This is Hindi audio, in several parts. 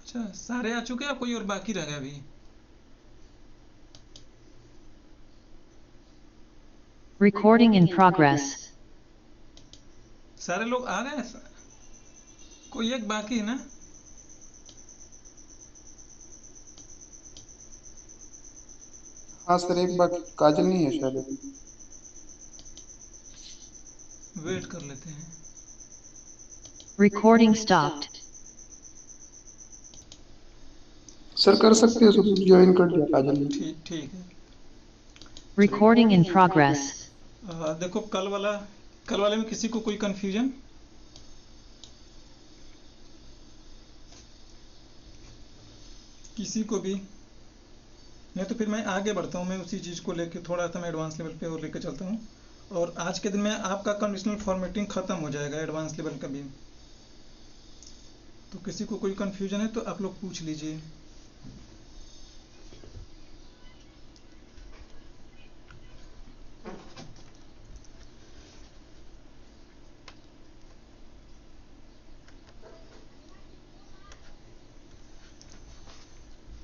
अच्छा, सारे आ चुके हैं, कोई और बाकी रह गया अभी? Recording in progress. सारे लोग आ गए? कोई एक बाकी है ना? हाँ सर, एक बाकी काजल नहीं है शायद अभी। वेट कर लेते हैं। Recording stopped. सर कर सकते हो, सब ज्वाइन कर लिया काजल ने। ठीक ठीक है। Recording in progress. देखो कल वाले में किसी को कोई कंफ्यूजन? किसी को भी? नहीं तो फिर मैं आगे बढ़ता हूँ, मैं उसी चीज़ को लेके थोड़ा सा मैं एडवांस लेवल पे और लेके चलता हूँ, और आज के दिन में आपका कंडीशनल फॉर्मेटिंग ख़त्म हो जाएगा एडवांस लेवल का भी। तो किसी को कोई कंफ्यूजन है तो आप लोग पूछ लीजिए।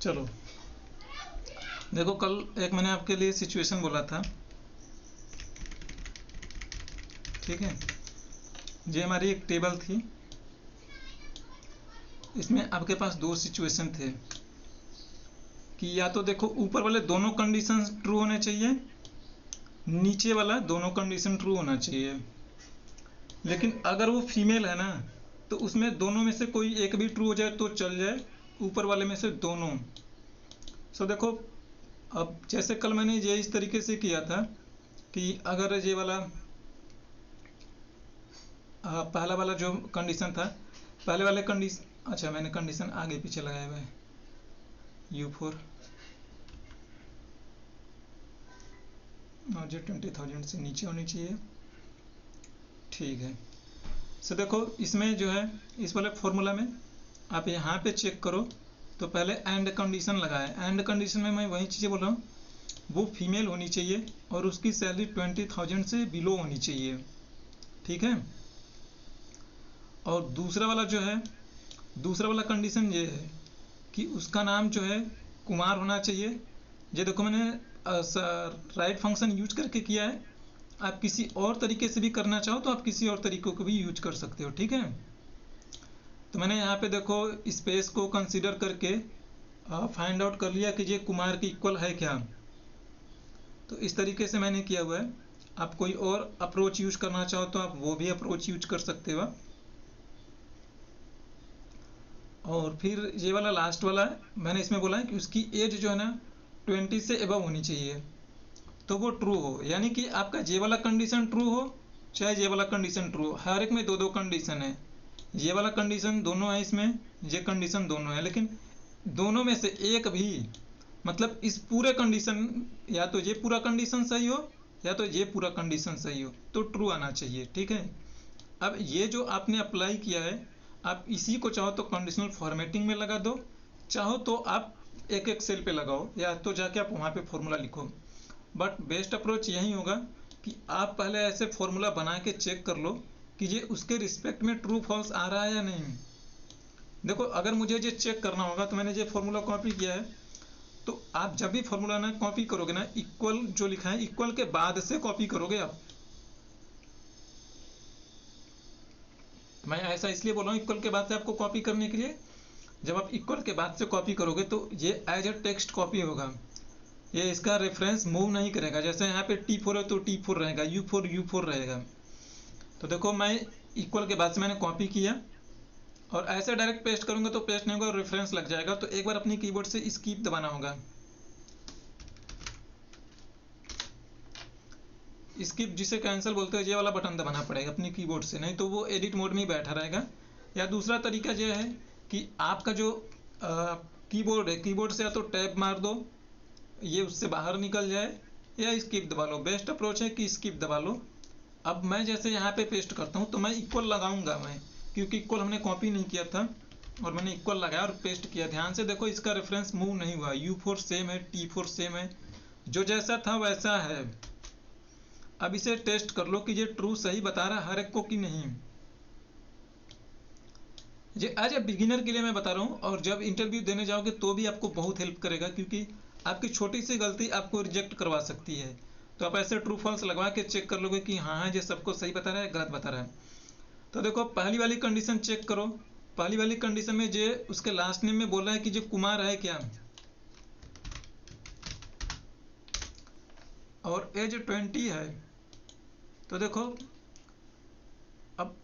चलो देखो, कल एक मैंने आपके लिए सिचुएशन बोला था, ठीक है? ये हमारी एक टेबल थी, इसमें आपके पास दो सिचुएशन थे कि या तो देखो ऊपर वाले दोनों कंडीशन ट्रू होने चाहिए, नीचे वाला दोनों कंडीशन ट्रू होना चाहिए। लेकिन अगर वो फीमेल है ना, तो उसमें दोनों में से कोई एक भी ट्रू हो जाए तो चल जाए, ऊपर वाले में से दोनों। सो देखो, अब जैसे कल मैंने ये इस तरीके से किया था कि अगर ये वाला पहला वाला जो कंडीशन था, पहले वाले कंडीशन, अच्छा मैंने कंडीशन आगे पीछे लगाया हुआ है, U4 और जो 20,000 से नीचे होनी चाहिए, ठीक है। सो देखो इसमें जो है, इस वाले फॉर्मूला में आप यहाँ पे चेक करो तो पहले एंड कंडीशन लगाए। एंड कंडीशन में मैं वही चीज़ें बोल रहा हूँ, वो फीमेल होनी चाहिए और उसकी सैलरी 20,000 से बिलो होनी चाहिए, ठीक है? और दूसरा वाला जो है, दूसरा वाला कंडीशन ये है कि उसका नाम जो है कुमार होना चाहिए। ये देखो मैंने राइट फंक्शन यूज करके किया है, आप किसी और तरीके से भी करना चाहो तो आप किसी और तरीकों को भी यूज कर सकते हो, ठीक है? तो मैंने यहाँ पे देखो स्पेस को कंसीडर करके फाइंड आउट कर लिया कि ये कुमार की इक्वल है क्या। तो इस तरीके से मैंने किया हुआ है। आप कोई और अप्रोच यूज करना चाहो तो आप वो भी अप्रोच यूज कर सकते हो। और फिर ये वाला लास्ट वाला है, मैंने इसमें बोला है कि उसकी एज जो है ना 20 से एबव होनी चाहिए, तो वो ट्रू हो। यानी कि आपका ये वाला कंडीशन ट्रू हो चाहे ये वाला कंडीशन ट्रू हो, हर एक में दो दो कंडीशन है। ये वाला कंडीशन दोनों है इसमें, ये कंडीशन दोनों है, लेकिन दोनों में से एक भी, मतलब इस पूरे कंडीशन, या तो ये पूरा कंडीशन सही हो या तो ये पूरा कंडीशन सही हो, तो ट्रू आना चाहिए, ठीक है? अब ये जो आपने अप्लाई किया है, आप इसी को चाहो तो कंडीशनल फॉर्मेटिंग में लगा दो, चाहो तो आप एक एक सेल पे लगाओ, या तो जाके आप वहाँ पे फॉर्मूला लिखो। बट बेस्ट अप्रोच यही होगा कि आप पहले ऐसे फॉर्मूला बना के चेक कर लो कि ये उसके रिस्पेक्ट में ट्रू फॉल्स आ रहा है या नहीं। देखो अगर मुझे ये चेक करना होगा तो मैंने ये फॉर्मूला कॉपी किया है, तो आप जब भी फॉर्मूला ना कॉपी करोगे ना, इक्वल जो लिखा है इक्वल के बाद से कॉपी करोगे आप। मैं ऐसा इसलिए बोल रहा हूँ इक्वल के बाद से आपको कॉपी करने के लिए, जब आप इक्वल के बाद से कॉपी करोगे तो ये एज अ टेक्स्ट कॉपी होगा, ये इसका रेफरेंस मूव नहीं करेगा। जैसे यहाँ पे T4 है तो T4 रहेगा, U4 U4 रहेगा। तो देखो मैं इक्वल के बाद से मैंने कॉपी किया और ऐसे डायरेक्ट पेस्ट करूंगा तो पेस्ट नहीं होगा, रेफरेंस लग जाएगा। तो एक बार अपनी कीबोर्ड से स्किप दबाना होगा, स्किप जिसे कैंसिल बोलते हैं, ये वाला बटन दबाना पड़ेगा अपनी कीबोर्ड से, नहीं तो वो एडिट मोड में ही बैठा रहेगा। या दूसरा तरीका यह है कि आपका जो कीबोर्ड है, कीबोर्ड से या तो टैब मार दो, ये उससे बाहर निकल जाए, या स्किप दबा लो। बेस्ट अप्रोच है कि स्किप दबा लो। अब मैं जैसे यहाँ पे पेस्ट करता हूँ तो मैं इक्वल लगाऊंगा मैं, क्योंकि इक्वल हमने कॉपी नहीं किया था और मैंने इक्वल लगाया और पेस्ट किया। ध्यान से देखो इसका रेफरेंस मूव नहीं हुआ, U4 सेम है, T4 सेम है, जो जैसा था वैसा है। अब इसे टेस्ट कर लो कि ये ट्रू सही बता रहा है हर एक को कि नहीं। ये एज ए बिगिनर के लिए मैं बता रहा हूँ, और जब इंटरव्यू देने जाओगे तो भी आपको बहुत हेल्प करेगा, क्योंकि आपकी छोटी सी गलती आपको रिजेक्ट करवा सकती है। तो आप ऐसे ट्रू फॉल्स लगवा के चेक कर लोगे कि हाँ ये सबको सही बता रहा है, गलत बता रहा है। तो देखो पहली वाली कंडीशन चेक करो। पहली वाली कंडीशन में जे उसके लास्ट नेम में बोल रहा है कि जो कुमार है क्या, और एज 20 है। तो देखो अब,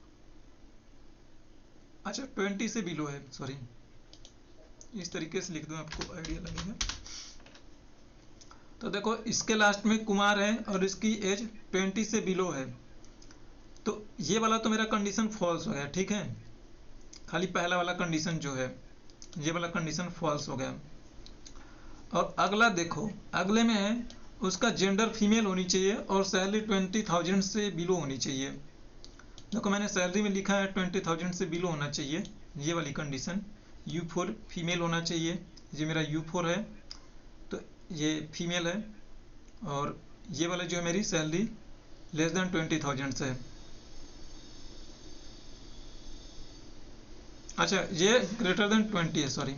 अच्छा 20 से बिलो है, सॉरी, इस तरीके से लिख दूं आपको आइडिया लगेगा। तो देखो इसके लास्ट में कुमार है और इसकी एज 20 से बिलो है, तो ये वाला तो मेरा कंडीशन फॉल्स हो गया, ठीक है। खाली पहला वाला कंडीशन जो है, ये वाला कंडीशन फॉल्स हो गया। और अगला देखो, अगले में है उसका जेंडर फीमेल होनी चाहिए और सैलरी 20,000 से बिलो होनी चाहिए। देखो मैंने सैलरी में लिखा है 20,000 से बिलो होना चाहिए, ये वाली कंडीशन। U4 फीमेल होना चाहिए, ये मेरा U4 है, तो ये फीमेल है। और ये वाला जो है मेरी सैलरी लेस देन 20,000 से है। अच्छा ये ग्रेटर देन 20 है, सॉरी।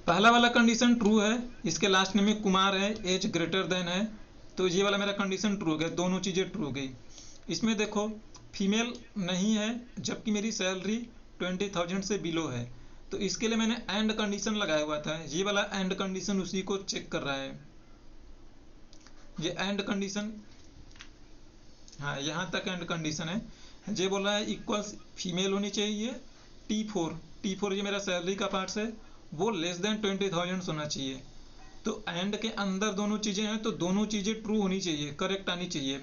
पहला वाला कंडीशन ट्रू है, इसके लास्ट नेम में कुमार है, एज ग्रेटर देन है, तो ये वाला मेरा कंडीशन ट्रू हो गया, दोनों चीज़ें ट्रू हो गई। इसमें देखो फीमेल नहीं है जबकि मेरी सैलरी 20,000 से बिलो है, तो इसके लिए मैंने एंड कंडीशन लगाया हुआ था, ये वाला एंड कंडीशन उसी को चेक कर रहा है। ये एंड कंडीशन, हाँ यहाँ तक एंड कंडीशन है। ये बोल रहा है इक्वल्स फीमेल होनी चाहिए, T4 ये मेरा सैलरी का पार्ट्स है, वो लेस देन 20,000 होना चाहिए। तो एंड के अंदर दोनों चीज़ें हैं, तो दोनों चीज़ें ट्रू होनी चाहिए, करेक्ट आनी चाहिए।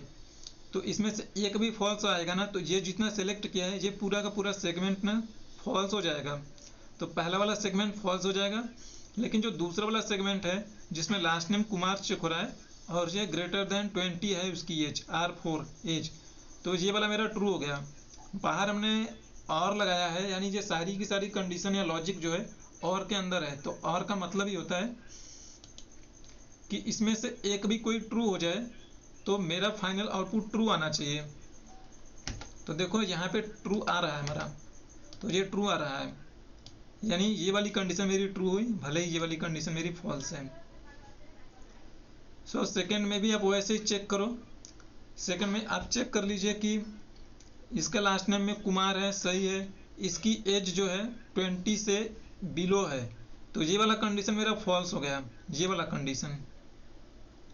तो इसमें से एक भी फॉल्स आएगा ना, तो ये जितना सेलेक्ट किया है ये पूरा का पूरा सेगमेंट ना फॉल्स हो जाएगा। तो पहला वाला सेगमेंट फॉल्स हो जाएगा, लेकिन जो दूसरा वाला सेगमेंट है जिसमें लास्ट नेम कुमार चेक हो रहा है और ये ग्रेटर देन 20 है उसकी एज, R4 एज, तो ये वाला मेरा ट्रू हो गया। बाहर हमने और लगाया है, यानी ये सारी की सारी कंडीशन या लॉजिक जो है और के अंदर है, तो और का मतलब ही होता है कि इसमें से एक भी कोई ट्रू हो जाए तो मेरा फाइनल आउटपुट ट्रू आना चाहिए। तो देखो यहाँ पे ट्रू आ रहा है हमारा, तो ये ट्रू आ रहा है, यानी ये वाली कंडीशन मेरी ट्रू हुई, भले ही ये वाली कंडीशन मेरी फॉल्स है। सो सेकंड में भी आप वैसे ही चेक करो। सेकंड में आप चेक कर लीजिए कि इसका लास्ट नेम में कुमार है, सही है, इसकी एज जो है 20 से बिलो है, तो ये वाला कंडीशन मेरा फॉल्स हो गया, ये वाला कंडीशन।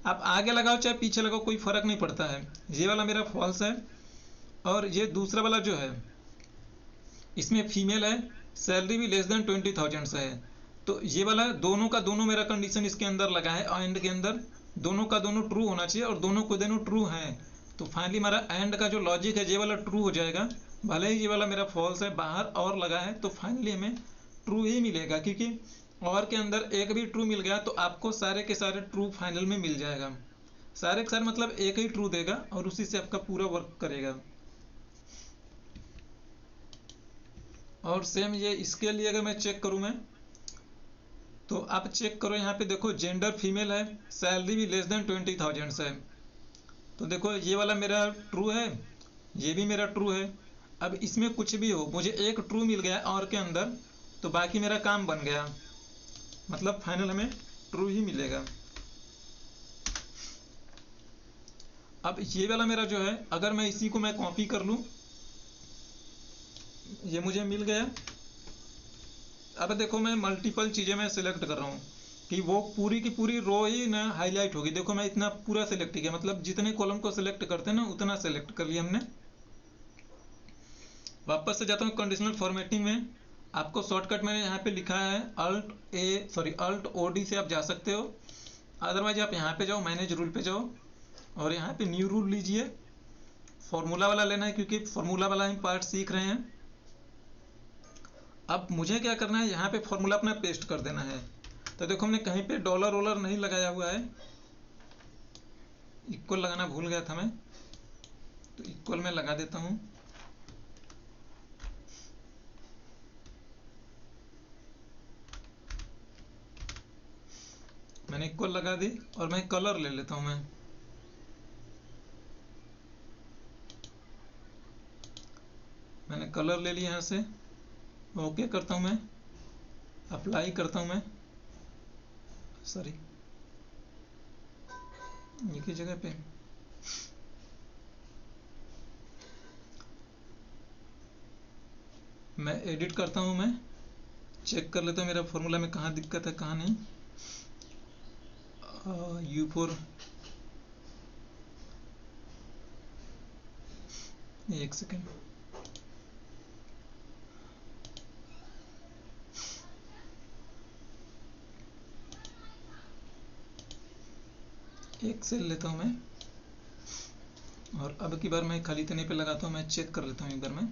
आप आगे लगाओ चाहे पीछे लगाओ कोई फर्क नहीं पड़ता है, ये वाला मेरा फॉल्स है। और ये दूसरा वाला जो है इसमें फीमेल है, सैलरी भी लेस देन 20,000 से है, तो ये वाला दोनों का दोनों मेरा कंडीशन इसके अंदर लगा है, एंड के अंदर दोनों का दोनों ट्रू होना चाहिए और दोनों को दोनों ट्रू हैं। तो फाइनली हमारा एंड का जो लॉजिक है ये वाला ट्रू हो जाएगा, भले ही ये वाला मेरा फॉल्स है, बाहर और लगा है, तो फाइनली हमें ट्रू ही मिलेगा, क्योंकि और के अंदर एक भी ट्रू मिल गया तो आपको सारे के सारे ट्रू फाइनल में मिल जाएगा। सारे के सारे मतलब एक ही ट्रू देगा और उसी से आपका पूरा वर्क करेगा। और सेम ये इसके लिए अगर मैं चेक करूँ मैं, तो आप चेक करो यहाँ पे देखो जेंडर फीमेल है, सैलरी भी लेस देन 20,000 है, तो देखो ये वाला मेरा ट्रू है, ये भी मेरा ट्रू है। अब इसमें कुछ भी हो, मुझे एक ट्रू मिल गया और के अंदर, तो बाकी मेरा काम बन गया, मतलब फाइनल हमें ट्रू ही मिलेगा। अब ये वाला मेरा जो है, अगर मैं इसी को मैं कॉपी कर लूँ, ये मुझे मिल गया। अब देखो मैं मल्टीपल चीज़ें मैं सिलेक्ट कर रहा हूँ कि वो पूरी की पूरी रो ही ना हाईलाइट होगी। देखो मैं इतना पूरा सिलेक्ट किया, मतलब जितने कॉलम को सिलेक्ट करते हैं ना उतना सिलेक्ट कर लिया हमने। वापस से जाता हूँ कंडीशनल फॉर्मेटिंग में, आपको शॉर्टकट मैंने यहाँ पे लिखा है अल्ट OD से आप जा सकते हो, अदरवाइज आप यहाँ पे जाओ, मैनेज रूल पे जाओ और यहाँ पे न्यू रूल लीजिए। फॉर्मूला वाला लेना है क्योंकि फॉर्मूला वाला हम पार्ट सीख रहे हैं। अब मुझे क्या करना है, यहाँ पे फॉर्मूला अपना पेस्ट कर देना है। तो देखो हमने कहीं पे डॉलर वॉलर नहीं लगाया हुआ है, इक्वल लगाना भूल गया था मैं, तो इक्वल में लगा देता हूँ। मैंने इक्वल लगा दी और मैं कलर ले लेता हूँ मैं, कलर ले लिया यहाँ से, ओके करता हूँ मैं, अप्लाई करता हूँ मैं, सॉरी एक ही जगह पे, मैं एडिट करता हूँ, मैं चेक कर लेता हूँ मेरा फॉर्मूला में कहाँ दिक्कत है कहाँ नहीं। U4 एक सेकेंड, एक सेल लेता हूँ मैं, और अब की बार मैं खाली तने पे लगाता हूँ, मैं चेक कर लेता हूँ एक बार मैं।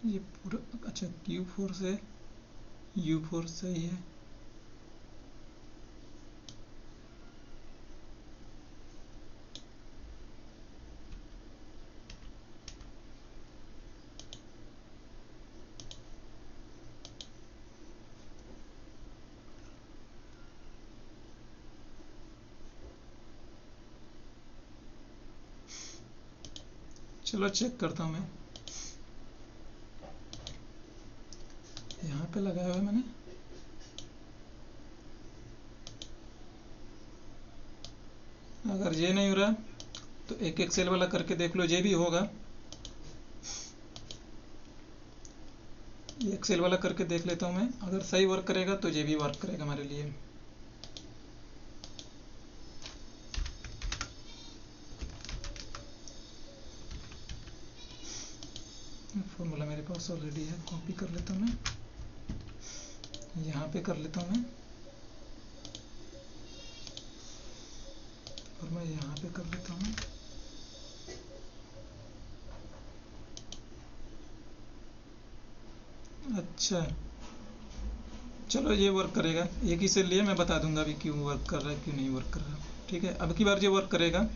ये पूरा अच्छा Q4 से U4 सही है। चलो चेक करता हूँ मैं, यहाँ पे लगाया हुआ है मैंने, अगर ये नहीं हो रहा तो एक एक सेल वाला करके देख लो, ये भी होगा। एक सेल वाला करके देख लेता हूँ मैं, अगर सही वर्क करेगा तो ये भी वर्क करेगा हमारे लिए। फॉर्मूला मेरे पास ऑलरेडी है, कॉपी कर लेता हूँ मैं, यहाँ पे कर लेता हूँ मैं, और मैं यहाँ पे कर लेता हूँ। अच्छा चलो ये वर्क करेगा, एक ही सेल लिए, मैं बता दूंगा अभी क्यों वर्क कर रहा है क्यों नहीं वर्क कर रहा। ठीक है, अब की बार ये वर्क करेगा।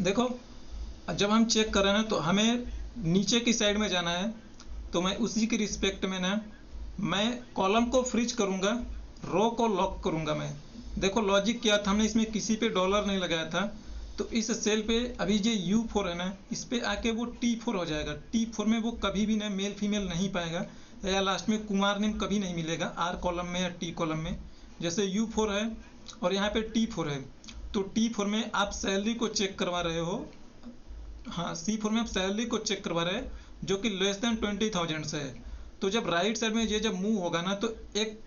देखो जब हम चेक कर रहे हैं ना तो हमें नीचे की साइड में जाना है, तो मैं उसी के रिस्पेक्ट में ना मैं कॉलम को फ्रीज करूंगा, रो को लॉक करूंगा मैं। देखो लॉजिक क्या था, हमने इसमें किसी पे डॉलर नहीं लगाया था, तो इस सेल पे अभी ये U4 है ना, इस पे आके वो T4 हो जाएगा। T4 में वो कभी भी ना मेल फीमेल नहीं पाएगा, या लास्ट में कुमार नेम कभी नहीं मिलेगा R कॉलम में या T कॉलम में। जैसे U4 है और यहाँ पे T4 है, तो T4 में आप सैलरी को चेक करवा रहे हो, हाँ C4 में आप सैलरी को चेक करवा रहे हैं जो कि लेस देन 20,000 से है। तो जब राइट साइड में ये जब मूव होगा ना तो एक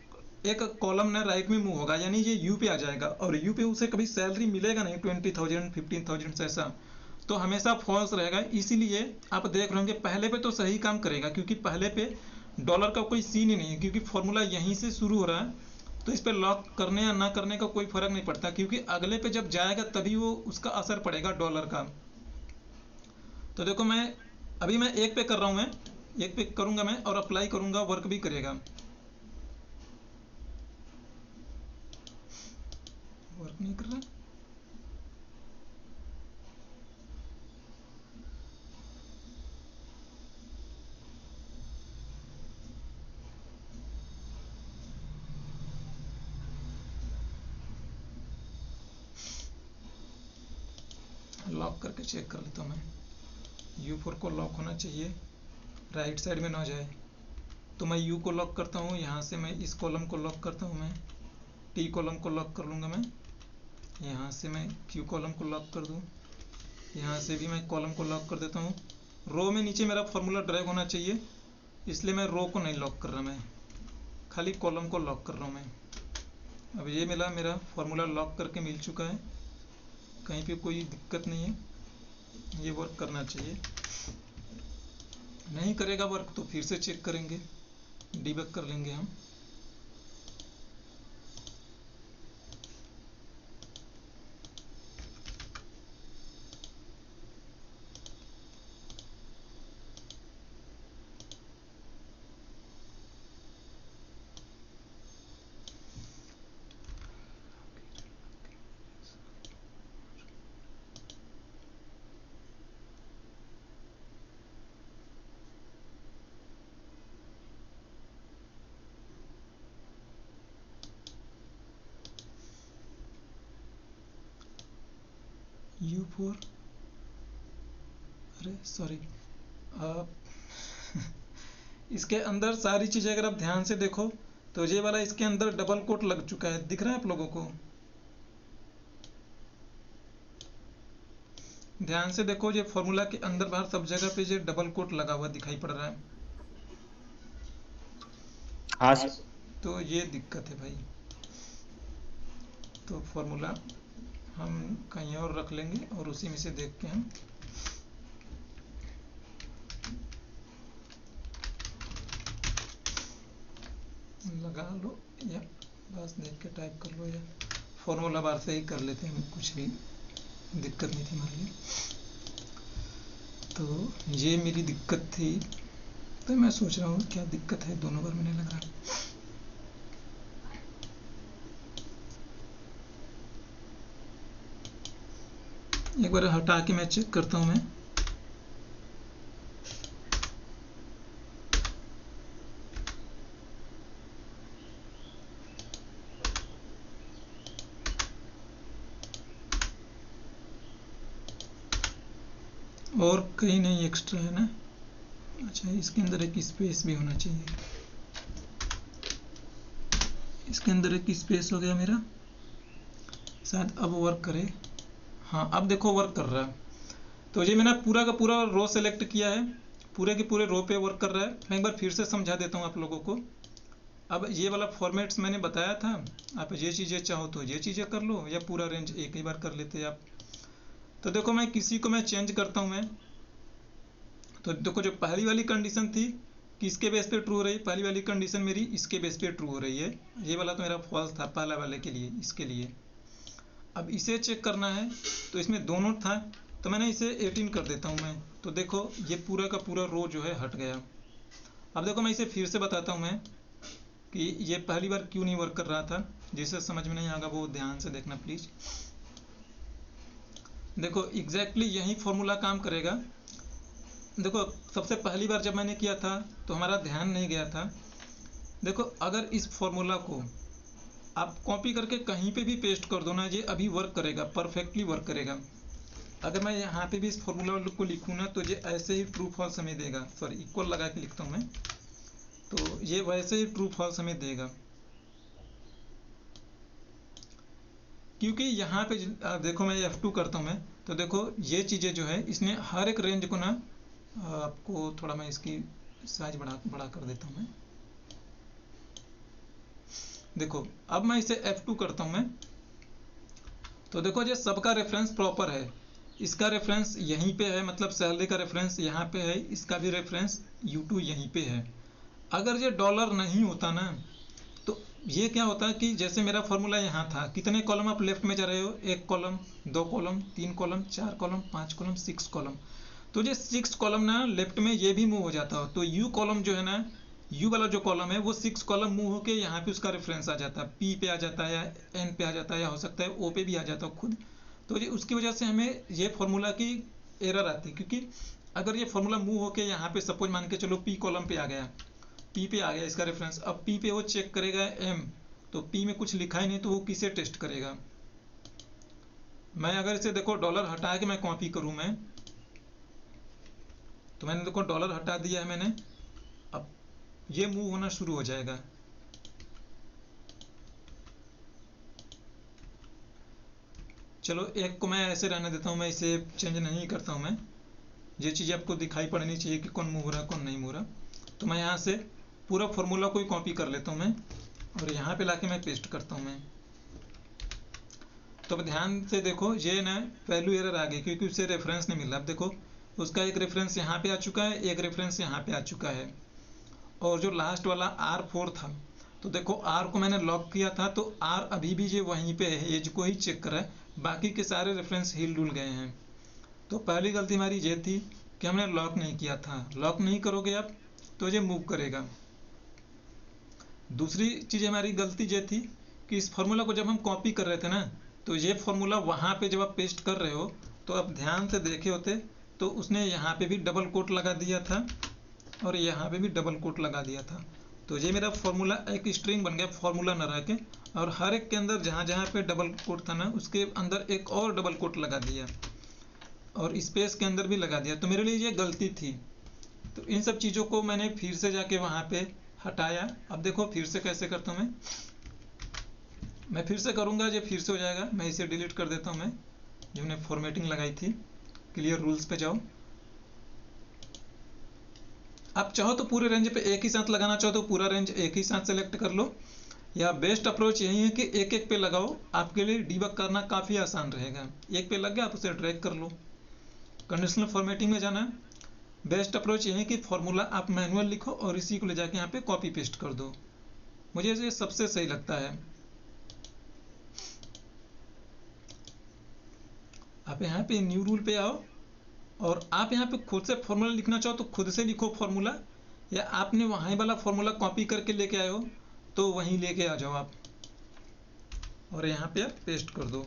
एक कॉलम ना राइट में मूव होगा, यानी ये यू पे आ जाएगा, और यू पे उसे कभी सैलरी मिलेगा नहीं 20,000 15,000 से ऐसा, तो हमेशा फॉल्स रहेगा। इसीलिए आप देख रहे होंगे पहले पे तो सही काम करेगा, क्योंकि पहले पे डॉलर का कोई सीन ही नहीं है, क्योंकि फॉर्मूला यहीं से शुरू हो रहा है, तो इस पे लॉक करने या ना करने का कोई फर्क नहीं पड़ता, क्योंकि अगले पे जब जाएगा तभी वो उसका असर पड़ेगा डॉलर का। तो देखो मैं अभी मैं एक पे कर रहा हूँ, मैं एक पे करूंगा मैं और अप्लाई करूंगा, वर्क भी करेगा। वर्क नहीं कर रहा, लॉक करके चेक कर लेता हूँ मैं। U4 को लॉक होना चाहिए, राइट साइड में ना जाए, तो मैं U को लॉक करता हूँ, यहाँ से मैं इस कॉलम को लॉक करता हूँ, मैं T कॉलम को लॉक कर लूँगा मैं, यहाँ से मैं Q कॉलम को लॉक कर दूँ, यहाँ से भी मैं कॉलम को लॉक कर देता हूँ। रो में नीचे मेरा फॉर्मूला ड्रैग होना चाहिए, इसलिए मैं रो को नहीं लॉक कर रहा, मैं खाली कॉलम को लॉक कर रहा हूँ मैं। अब ये मेरा फॉर्मूला लॉक करके मिल चुका है, कहीं पे कोई दिक्कत नहीं है, ये वर्क करना चाहिए। नहीं करेगा वर्क तो फिर से चेक करेंगे, डीबग कर लेंगे हम। 4, अरे सॉरी, इसके अंदर सारी चीज़ें अगर आप ध्यान से देखो तो ये वाला इसके अंदर डबल कोट लग चुका है, दिख रहा है आप लोगों को? ध्यान से देखो, ये फॉर्मूला के अंदर बाहर सब जगह पे ये डबल कोट लगा हुआ दिखाई पड़ रहा है। हाँ सर। तो ये दिक्कत है भाई। तो फॉर्मूला हम कहीं और रख लेंगे और उसी में से देख के हम लगा लो, या बस देख के टाइप कर लो, या फॉर्मूला बार से ही कर लेते हैं, कुछ भी दिक्कत नहीं थी हमारे लिए। तो ये मेरी दिक्कत थी, तो मैं सोच रहा हूँ क्या दिक्कत है, दोनों बार मैंने लगा। एक बार हटा के मैं चेक करता हूँ मैं। और कहीं नहीं एक्स्ट्रा है ना? अच्छा, इसके अंदर एक स्पेस भी होना चाहिए। इसके अंदर एक स्पेस हो गया मेरा, शायद अब वर्क करे। हाँ, अब देखो वर्क कर रहा है। तो ये मैंने पूरा का पूरा रो सेलेक्ट किया है, पूरे के पूरे रो पे वर्क कर रहा है। मैं एक बार फिर से समझा देता हूँ आप लोगों को। अब ये वाला फॉर्मेट्स मैंने बताया था, आप ये चीज़ें चाहो तो ये चीज़ें कर लो, या पूरा रेंज एक ही बार कर लेते आप। तो देखो मैं किसी को मैं चेंज करता हूँ मैं। तो देखो जो पहली वाली कंडीशन थी कि इसके बेस पे ट्रू हो रही है, पहली वाली कंडीशन मेरी इसके बेस पे ट्रू हो रही है। ये वाला तो मेरा फॉल्स था पहला वाले के लिए, इसके लिए। अब इसे चेक करना है, तो इसमें दोनों था, तो मैंने इसे 18 कर देता हूँ मैं। तो देखो ये पूरा का पूरा रो जो है हट गया। अब देखो मैं इसे फिर से बताता हूँ मैं कि ये पहली बार क्यों नहीं वर्क कर रहा था। जिसे समझ में नहीं आएगा वो ध्यान से देखना प्लीज। देखो एग्जैक्टली यही फॉर्मूला काम करेगा। देखो सबसे पहली बार जब मैंने किया था तो हमारा ध्यान नहीं गया था। देखो अगर इस फॉर्मूला को आप कॉपी करके कहीं पे भी पेस्ट कर दो ना, ये अभी वर्क करेगा, परफेक्टली वर्क करेगा। अगर मैं यहाँ पे भी इस फॉर्मूला को लिखूँ ना, तो ये ऐसे ही ट्रू फॉल्स हमें देगा। सॉरी, इक्वल लगा के लिखता हूँ मैं, तो ये वैसे ही ट्रू फॉल्स हमें देगा। क्योंकि यहाँ पे देखो मैं F2 करता हूँ मैं, तो देखो ये चीज़ें जो है इसने हर एक रेंज को ना, आपको थोड़ा मैं इसकी साइज बड़ा कर देता हूँ मैं। देखो अब मैं इसे F2 करता हूँ मैं, तो देखो ये सबका रेफरेंस प्रॉपर है। इसका रेफरेंस यहीं पे है, मतलब सैलरी का रेफरेंस यहाँ पे है, इसका भी रेफरेंस U2 यहीं पे है। अगर ये डॉलर नहीं होता ना, तो ये क्या होता है कि जैसे मेरा फॉर्मूला यहाँ था, कितने कॉलम आप लेफ्ट में जा रहे हो, 1 column, 2 column, 3 column, 4 column, 5 column, 6 column. तो ये 6 कॉलम ना लेफ्ट में ये भी मूव हो जाता हो, तो U कॉलम जो है ना, U वाला जो कॉलम है वो 6 कॉलम मूव होके यहाँ पे उसका रेफरेंस आ जाता है, P पे आ जाता है, या N पे आ जाता है, या हो सकता है O पे भी आ जाता है खुद। तो ये उसकी वजह से हमें ये फॉर्मूला की एरर आती है, क्योंकि अगर ये फॉर्मूला मूव होके यहाँ पे सपोज मान के चलो P कॉलम पे आ गया, P पे आ गया इसका रेफरेंस, अब P पे वो चेक करेगा M, तो P में कुछ लिखा ही नहीं, तो वो किसे टेस्ट करेगा। मैं अगर इसे देखो डॉलर हटा के मैं कॉपी करूँ मैं, तो मैंने देखो डॉलर हटा दिया है मैंने, अब ये मूव होना शुरू हो जाएगा। चलो एक को मैं ऐसे रहने देता हूँ, मैं इसे चेंज नहीं करता हूँ मैं। ये चीज़ आपको दिखाई पड़नी चाहिए कि कौन मूव हो रहा है कौन नहीं मूव रहा। तो मैं यहाँ से पूरा फॉर्मूला को ही कॉपी कर लेता हूँ मैं, और यहाँ पे लाके मैं पेस्ट करता हूँ मैं। तो अब ध्यान से देखो, ये ना वैल्यू एरर आ गई क्योंकि उसे रेफरेंस नहीं मिल रहा। अब देखो उसका एक रेफरेंस यहाँ पे आ चुका है, एक रेफरेंस यहाँ पे आ चुका है, और जो लास्ट वाला R4 था, तो देखो R को मैंने लॉक किया था, तो R अभी भी ये वहीं पे है, एज को ही चेक कर रहा है, बाकी के सारे रेफरेंस हिल डुल गए हैं। तो पहली गलती हमारी ये थी कि हमने लॉक नहीं किया था। लॉक नहीं करोगे आप तो ये मूव करेगा। दूसरी चीज़ हमारी गलती ये थी कि इस फॉर्मूला को जब हम कॉपी कर रहे थे ना, तो ये फॉर्मूला वहाँ पे जब आप पेस्ट कर रहे हो, तो आप ध्यान से देखे होते तो उसने यहाँ पे भी डबल कोट लगा दिया था, और यहाँ पे भी डबल कोट लगा दिया था। तो ये मेरा फॉर्मूला एक स्ट्रिंग बन गया, फॉर्मूला न रह के, और हर एक के अंदर जहाँ जहाँ पे डबल कोट था ना, उसके अंदर एक और डबल कोट लगा दिया। और स्पेस के अंदर भी लगा दिया, तो मेरे लिए ये गलती थी। तो इन सब चीज़ों को मैंने फिर से जाके वहाँ पे हटाया। अब देखो फिर से कैसे करता हूँ मैं फिर से करूँगा, ये फिर से हो जाएगा। मैं इसे डिलीट कर देता हूँ, मैं जो मैंने फॉर्मेटिंग लगाई थी। क्लियर रूल्स पे जाओ। आप चाहो तो पूरे रेंज पे एक ही साथ लगाना चाहो तो पूरा रेंज एक ही साथ सेलेक्ट कर लो, या बेस्ट अप्रोच यही है कि एक एक पे लगाओ। आपके लिए डीबग करना काफ़ी आसान रहेगा। एक पे लग गया, आप उसे ड्रैग कर लो। कंडीशनल फॉर्मेटिंग में जाना है। बेस्ट अप्रोच यही है कि फॉर्मूला आप मैनुअल लिखो और इसी को ले जाके यहाँ पे कॉपी पेस्ट कर दो। मुझे ये सबसे सही लगता है। आप यहाँ पे न्यू रूल पे आओ और आप यहाँ पे खुद से फॉर्मूला लिखना चाहो तो खुद से लिखो फॉर्मूला, या आपने वहीं वाला फॉर्मूला कॉपी करके लेके आए हो तो वहीं लेके आ जाओ आप, और यहाँ पे आप पेस्ट कर दो।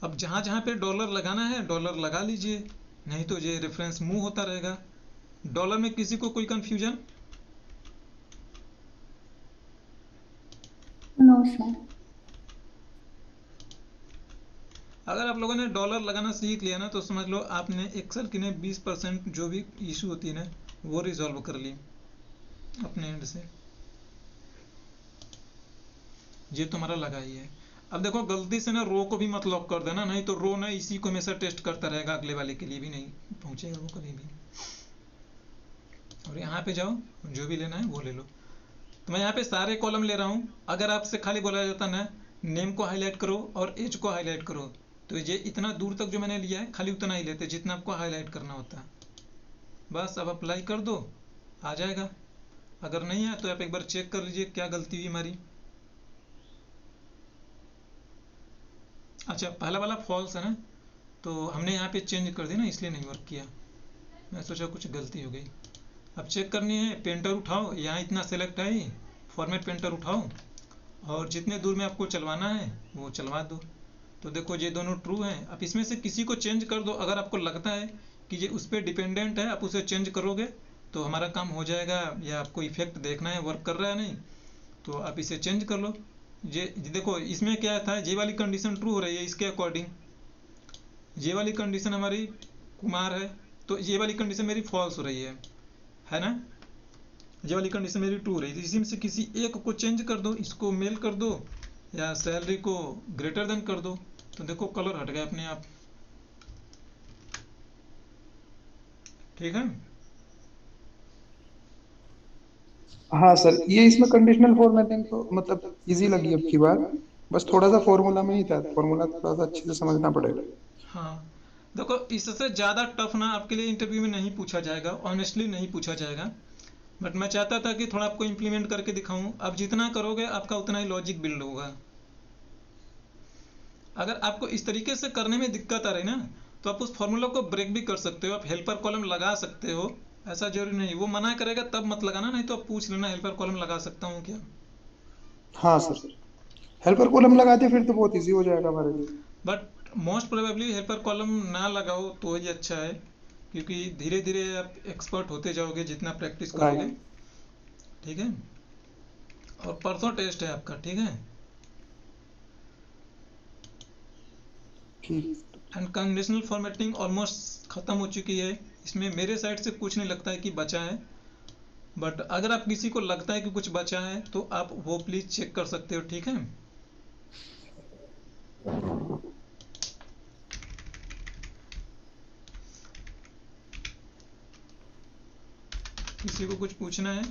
अब जहाँ जहाँ पे डॉलर लगाना है डॉलर लगा लीजिए, नहीं तो ये रेफरेंस मूव होता रहेगा। डॉलर में किसी को कोई कंफ्यूजन? No sir. अगर आप लोगों ने डॉलर लगाना सीख लिया ना तो समझ लो आपने एक्सेल की ने 20% जो भी इशू होती है ना वो रिजॉल्व कर ली अपने एंड से। ये तुम्हारा लगा ही है। अब देखो गलती से ना रो को भी मत लॉक कर देना, नहीं तो रो ना इसी को हमेशा टेस्ट करता रहेगा, अगले वाले के लिए भी नहीं पहुंचेगा वो कभी भी। और यहाँ पे जाओ, जो भी लेना है वो ले लो। तो मैं यहाँ पे सारे कॉलम ले रहा हूँ। अगर आपसे खाली बोला जाता ना नेम को हाईलाइट करो और एज को हाईलाइट करो, तो ये इतना दूर तक जो मैंने लिया है खाली उतना ही लेते जितना आपको हाईलाइट करना होता। बस अब अप्लाई कर दो, आ जाएगा। अगर नहीं है तो आप एक बार चेक कर लीजिए क्या गलती हुई हमारी। अच्छा, पहला वाला फॉल्स है ना, तो हमने यहाँ पे चेंज कर दिया ना, इसलिए नहीं वर्क किया। मैं सोचा कुछ गलती हो गई। अब चेक करनी है, पेंटर उठाओ, यहाँ इतना सेलेक्ट है, फॉर्मेट पेंटर उठाओ और जितने दूर में आपको चलवाना है वो चलवा दो। तो देखो ये दोनों ट्रू हैं। अब इसमें से किसी को चेंज कर दो। अगर आपको लगता है कि ये उस पर डिपेंडेंट है, आप उसे चेंज करोगे तो हमारा काम हो जाएगा, या आपको इफेक्ट देखना है वर्क कर रहा है नहीं, तो आप इसे चेंज कर लो। ये देखो इसमें क्या था, ये वाली कंडीशन ट्रू हो रही है इसके अकॉर्डिंग, ये वाली कंडीशन हमारी कुमार है, तो ये वाली कंडीशन मेरी फॉल्स हो रही है ना। ये वाली कंडीशन मेरी ट्रू हो रही है, इसी में से किसी एक को चेंज कर दो, इसको मेल कर दो या सैलरी को ग्रेटर देन कर दो, तो देखो कलर हट गया अपने आप। ठीक है। हाँ सर, ये इसमें कंडीशनल फॉर्मेटिंग तो मतलब इजी लगी अब की बार। बस थोड़ा सा फॉर्मूला में ही था, फॉर्मूला थोड़ा सा अच्छे से समझना पड़ेगा। हाँ देखो, इससे ज़्यादा टफ ना आपके लिए इंटरव्यू में नहीं पूछा जाएगा, ऑनेस्टली नहीं पूछा जाएगा, बट मैं चाहता था कि थोड़ा आपको इम्प्लीमेंट करके दिखाऊं। अब जितना करोगे आपका उतना ही लॉजिक बिल्ड होगा। अगर आपको इस तरीके से करने में दिक्कत आ रही ना, तो आप उस फॉर्मूला को ब्रेक भी कर सकते हो। आप हेल्पर कॉलम लगा सकते हो, ऐसा जरूरी नहीं। वो मना करेगा तब मत लगाना, नहीं तो आप पूछ लेना हेल्पर कॉलम लगा सकता हूँ क्या। हाँ सर, हेल्पर कॉलम लगा दे फिर तो बहुत इजी हो जाएगा हमारे लिए। But most probably helper column ना लगाओ तो ही अच्छा है, क्योंकि धीरे धीरे आप एक्सपर्ट होते जाओगे जितना प्रैक्टिस करोगे। राइट। ठीक है। और परसों टेस्ट है आपका, ठीक है। ठीक। एंड कंडीशनल फॉर्मेटिंग ऑलमोस्ट ख़त्म हो चुकी है। इसमें मेरे साइड से कुछ नहीं लगता है कि बचा है, बट अगर आप किसी को लगता है कि कुछ बचा है तो आप वो प्लीज़ चेक कर सकते हो। ठीक है। किसी को कुछ पूछना है?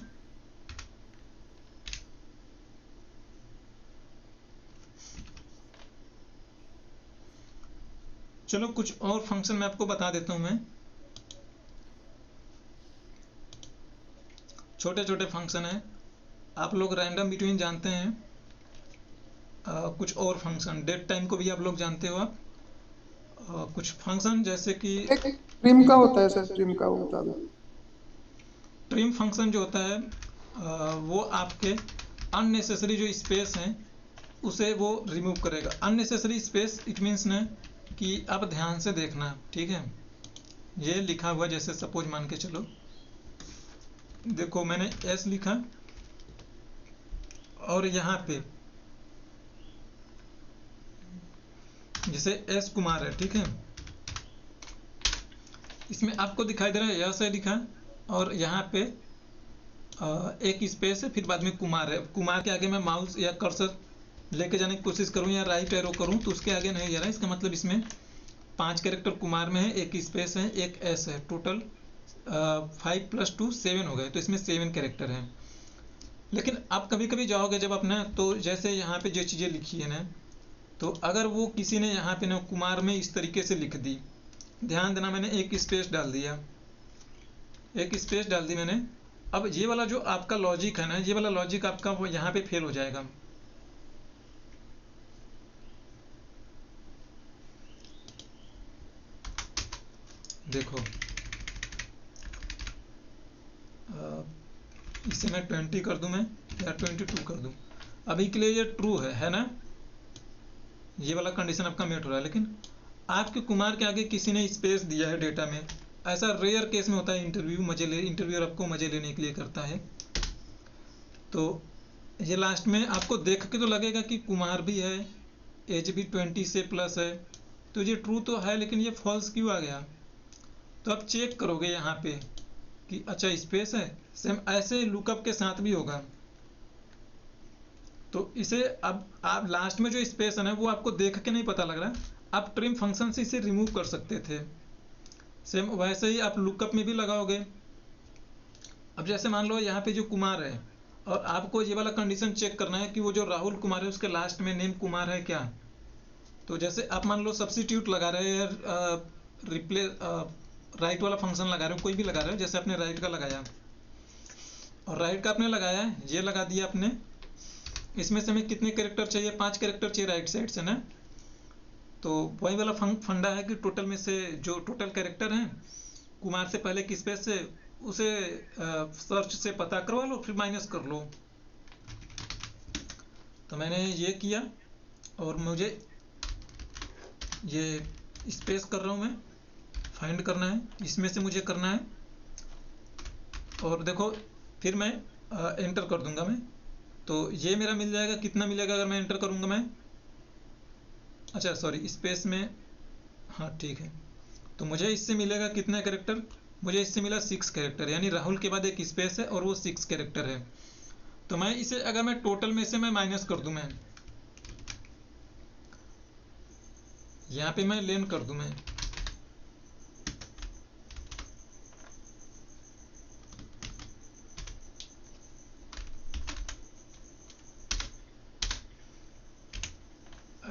चलो कुछ और फंक्शन मैं आपको बता देता हूँ। मैं छोटे छोटे फंक्शन है, आप लोग रैंडम बिटवीन जानते हैं। कुछ और फंक्शन डेट टाइम को भी आप लोग जानते हो आप। कुछ फंक्शन जैसे कि एक ट्रिम का होता है सर, ट्रिम का वो बता दो। ट्रिम फंक्शन जो होता है वो आपके अननेसेसरी जो स्पेस हैं उसे वो रिमूव करेगा। अननेसेसरी स्पेस इट मीन्स ना कि आप ध्यान से देखना। ठीक है। ये लिखा हुआ जैसे सपोज मान के चलो, देखो मैंने एस लिखा और यहाँ पे जैसे एस कुमार है, ठीक है। इसमें आपको दिखाई दे रहा है यश है लिखा, और यहाँ पे एक स्पेस है, फिर बाद में कुमार है। कुमार के आगे मैं माउस या कर्सर लेके जाने की कोशिश करूँ या राइट एरो करूँ तो उसके आगे नहीं जा रहा। इसका मतलब इसमें 5 कैरेक्टर कुमार में है, एक स्पेस है, एक एस है, टोटल 5 + 2 7 हो गए, तो इसमें 7 कैरेक्टर हैं। लेकिन आप कभी कभी जाओगे जब अपना, तो जैसे यहाँ पे जो चीज़ें लिखी है ना, तो अगर वो किसी ने यहाँ पे ना कुमार में इस तरीके से लिख दी, ध्यान देना मैंने एक स्पेस डाल दिया, एक स्पेस डाल दी मैंने। अब ये वाला जो आपका लॉजिक है ना, ये वाला लॉजिक आपका वो यहाँ पे फेल हो जाएगा। देखो इसे मैं 20 कर दूं मैं, या 22 कर दूं। अभी के लिए ये ट्रू है ना, ये वाला कंडीशन आपका मेट हो रहा है। लेकिन आपके कुमार के आगे किसी ने स्पेस दिया है डेटा में, ऐसा रेयर केस में होता है। इंटरव्यूअर आपको मजे लेने के लिए करता है। तो ये लास्ट में आपको देख के तो लगेगा कि कुमार भी है, एज भी 20 से प्लस है, तो ये ट्रू तो है, लेकिन ये फॉल्स क्यों आ गया? तो आप चेक करोगे यहाँ पे कि अच्छा स्पेस है। सेम ऐसे लुकअप के साथ भी होगा। तो इसे अब आप लास्ट में जो स्पेस है ना, वो आपको देख के नहीं पता लग रहा, आप ट्रिम फंक्शन से इसे रिमूव कर सकते थे। सेम वैसे ही आप लुकअप में भी लगाओगे। अब जैसे मान लो यहाँ पे जो कुमार है, और आपको ये वाला कंडीशन चेक करना है कि वो जो राहुल कुमार है उसके लास्ट में नेम कुमार है क्या। तो जैसे आप मान लो सब्सिट्यूट लगा रहे हैं, राइट वाला फंक्शन लगा रहे हो, कोई भी लगा रहे हो, जैसे आपने राइट का लगाया, और राइट का आपने लगाया है, ये लगा दिया आपने। इसमें से हमें कितने कैरेक्टर चाहिए? 5 कैरेक्टर चाहिए राइट साइड से ना। तो वही वाला फंडा है कि टोटल में से जो टोटल कैरेक्टर हैं, कुमार से पहले की स्पेस से उसे सर्च से पता करवा लो, फिर माइनस कर लो। तो मैंने ये किया, और मुझे ये स्पेस कर रहा हूँ मैं, फाइंड करना है, इसमें से मुझे करना है। और देखो फिर मैं एंटर कर दूंगा मैं, तो ये मेरा मिल जाएगा। कितना मिलेगा अगर मैं एंटर करूंगा मैं? अच्छा सॉरी, स्पेस में, हाँ ठीक है। तो मुझे इससे मिलेगा कितना कैरेक्टर? मुझे इससे मिला 6 कैरेक्टर, यानी राहुल के बाद एक स्पेस है और वो 6 कैरेक्टर है। तो मैं इसे अगर मैं टोटल में से मैं माइनस कर दूं, मैं यहाँ पे मैं लेन कर दूं मैं,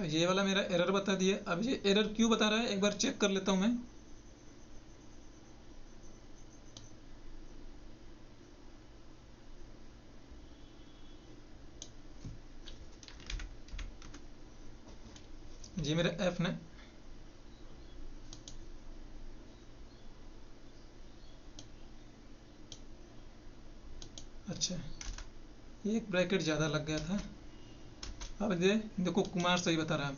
ये वाला मेरा एरर बता दिया। अब ये एरर क्यों बता रहा है एक बार चेक कर लेता हूं मैं। ये मेरा एफ ने, अच्छा एक ब्रैकेट ज़्यादा लग गया था। अब देखो कुमार सही बता रहा है।